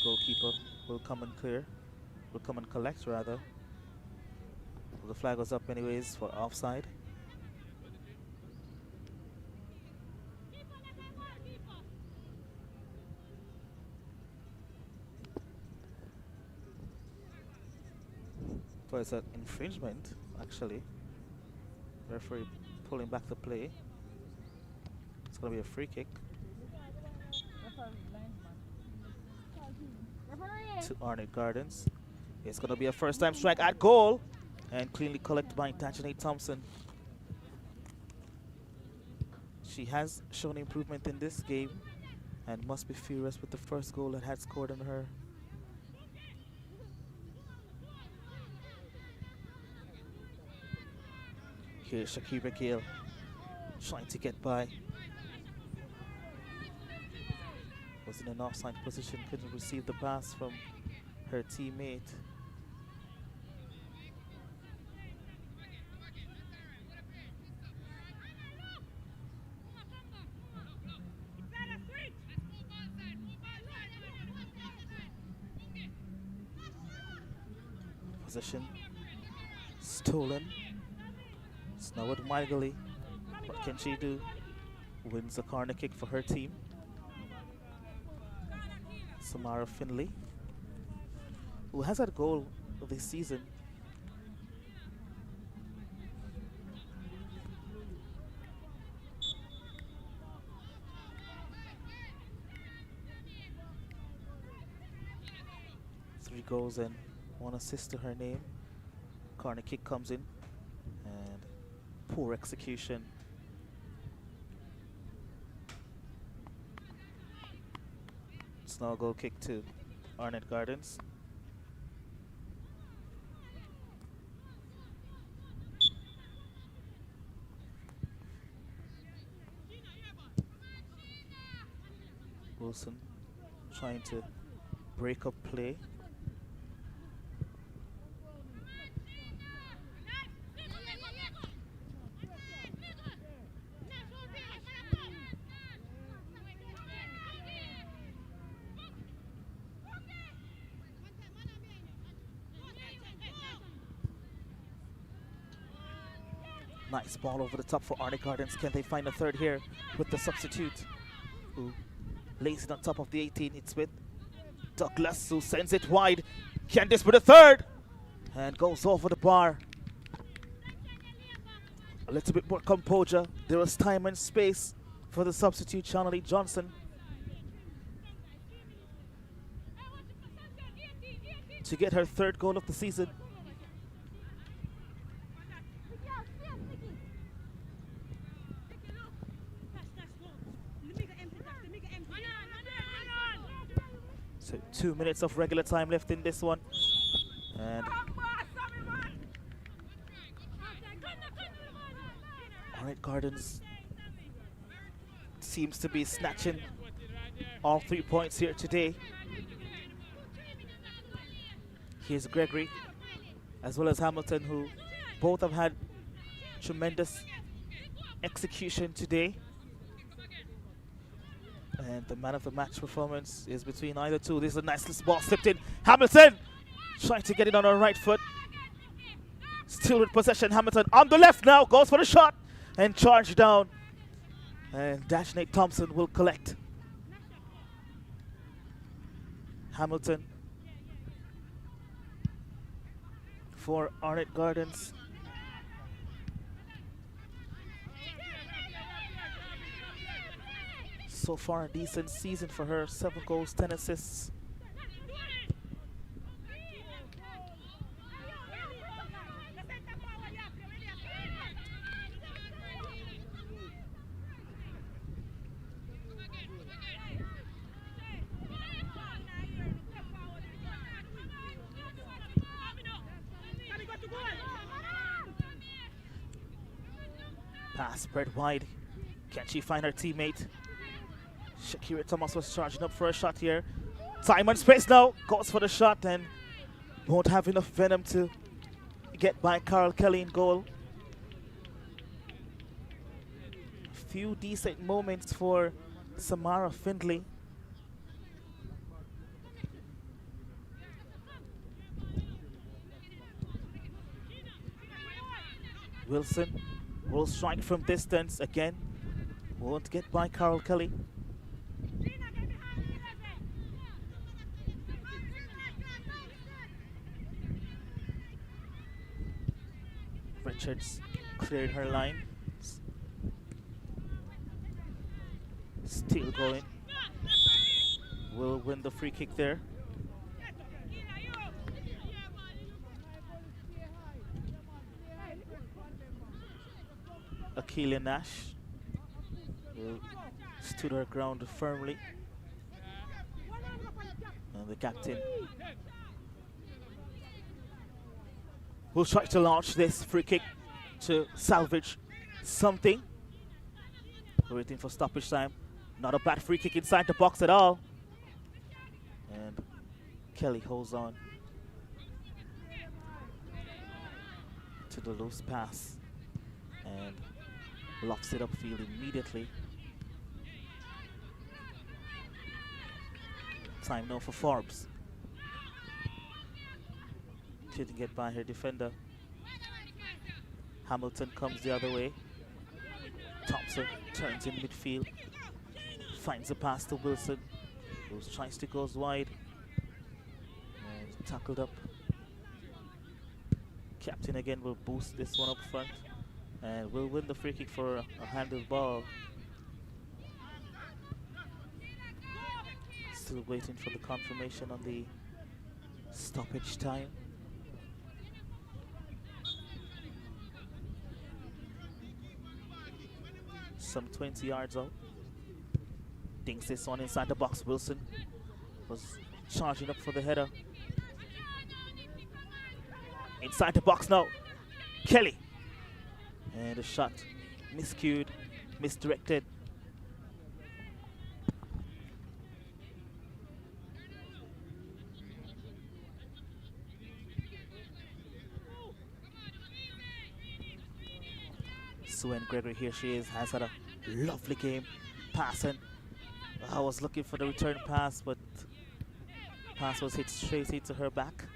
goalkeeper will come and clear. Will come and collect rather. Well, the flag was up anyways for offside. So it's an infringement, actually. Referee pulling back the play. It's going to be a free kick to Arnett Gardens. It's going to be a first-time strike at goal, and cleanly collected by Tanjanate Thompson. She has shown improvement in this game and must be furious with the first goal that had scored on her. Here's Shakira Gale trying to get by. Was in an offside position, couldn't receive the pass from her teammate. Possession stolen. It's now with Gully. What can she do? Wins a corner kick for her team. Samara Finley, who has had a goal of this season. Three goals and 1 assist to her name. Corner kick comes in and poor execution. It's now a goal kick to Arnett Gardens. Wilson trying to break up play. Nice ball over the top for Arnett Gardens. Can they find a third here with the substitute who lays it on top of the 18? It's with Douglas, who sends it wide. Can this be the third? And goes over the bar. A little bit more composure. There was time and space for the substitute, Charlie Johnson, to get her third goal of the season. So 2 minutes of regular time left in this one. And Arnett Gardens seems to be snatching all 3 points here today. Here's Gregory, as well as Hamilton, who both have had tremendous execution today. And the man of the match performance is between either two. This is a nice little ball slipped in. Hamilton trying to get it on her right foot. Still with possession. Hamilton on the left now. Goes for the shot and charge down. And Dashnate Thompson will collect. Hamilton for Arnett Gardens. So far, a decent season for her. 7 goals, 10 assists. Pass spread wide. Can she find her teammate? Shakira Thomas was charging up for a shot here. Time and space now. Goes for the shot and won't have enough venom to get by Carl Kelly in goal. A few decent moments for Samara Findlay. Wilson will strike from distance again. Won't get by Carl Kelly. Richards cleared her line. Still going. Will win the free kick there. Akeelia Nash stood her ground firmly. And the captain will try to launch this free kick to salvage something. Waiting for stoppage time. Not a bad free kick inside the box at all. And Kelly holds on to the loose pass and lofts it upfield immediately. Time now for Forbes. Couldn't get by her defender. Hamilton comes the other way. Thompson turns in midfield. Finds a pass to Wilson, who tries to go wide. And tackled up. Captain again will boost this one up front. And will win the free kick for a handled ball. Still waiting for the confirmation on the stoppage time. Some 20 yards out. Dinks this one inside the box. Wilson was charging up for the header. Inside the box now. Kelly. And a shot miscued, misdirected. Sue and Gregory, here she is, has had a lovely game passing. I was looking for the return pass, but pass was hit straight into her back.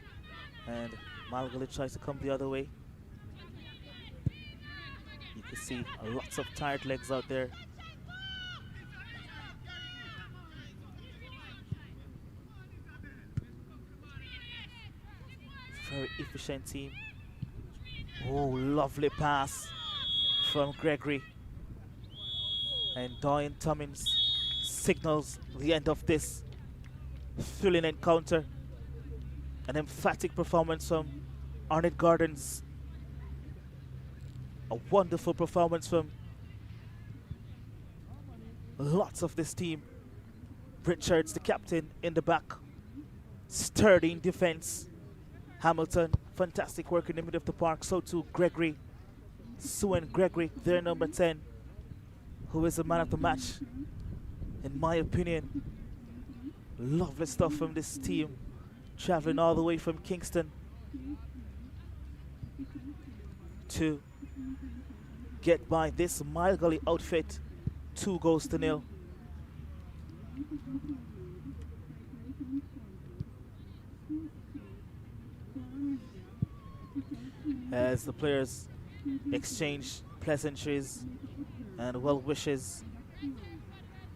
And Malgully tries to come the other way. You can see lots of tired legs out there. Very efficient team. Oh, lovely pass from Gregory. And Doyen Tummins signals the end of this thrilling encounter. An emphatic performance from Arnett Gardens. A wonderful performance from lots of this team. Richards, the captain, in the back. Sturdy in defense. Hamilton, fantastic work in the middle of the park. So too Gregory. Sue and Gregory, their number 10, who is the man of the match, in my opinion. Lovely stuff from this team. traveling all the way from Kingston to get by this Mile Gully outfit. 2 goals to 0. As the players exchange pleasantries and well wishes.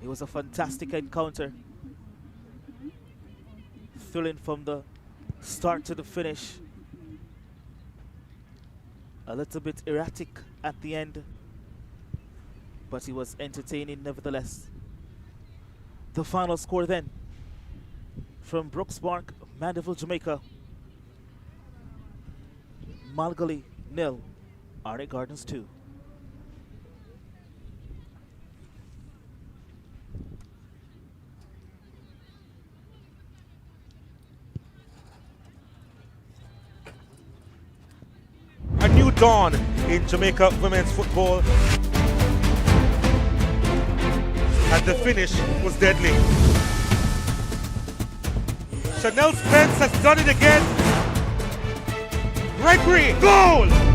It was a fantastic encounter. Thrilling from the start to the finish. A little bit erratic at the end, but it was entertaining nevertheless. The final score then from Brooks Park, Mandeville, Jamaica. Mile Gully 0, Arnett Gardens 2. A new dawn in Jamaica women's football. And the finish was deadly. Chanel Spence has done it again. Gregory, goal!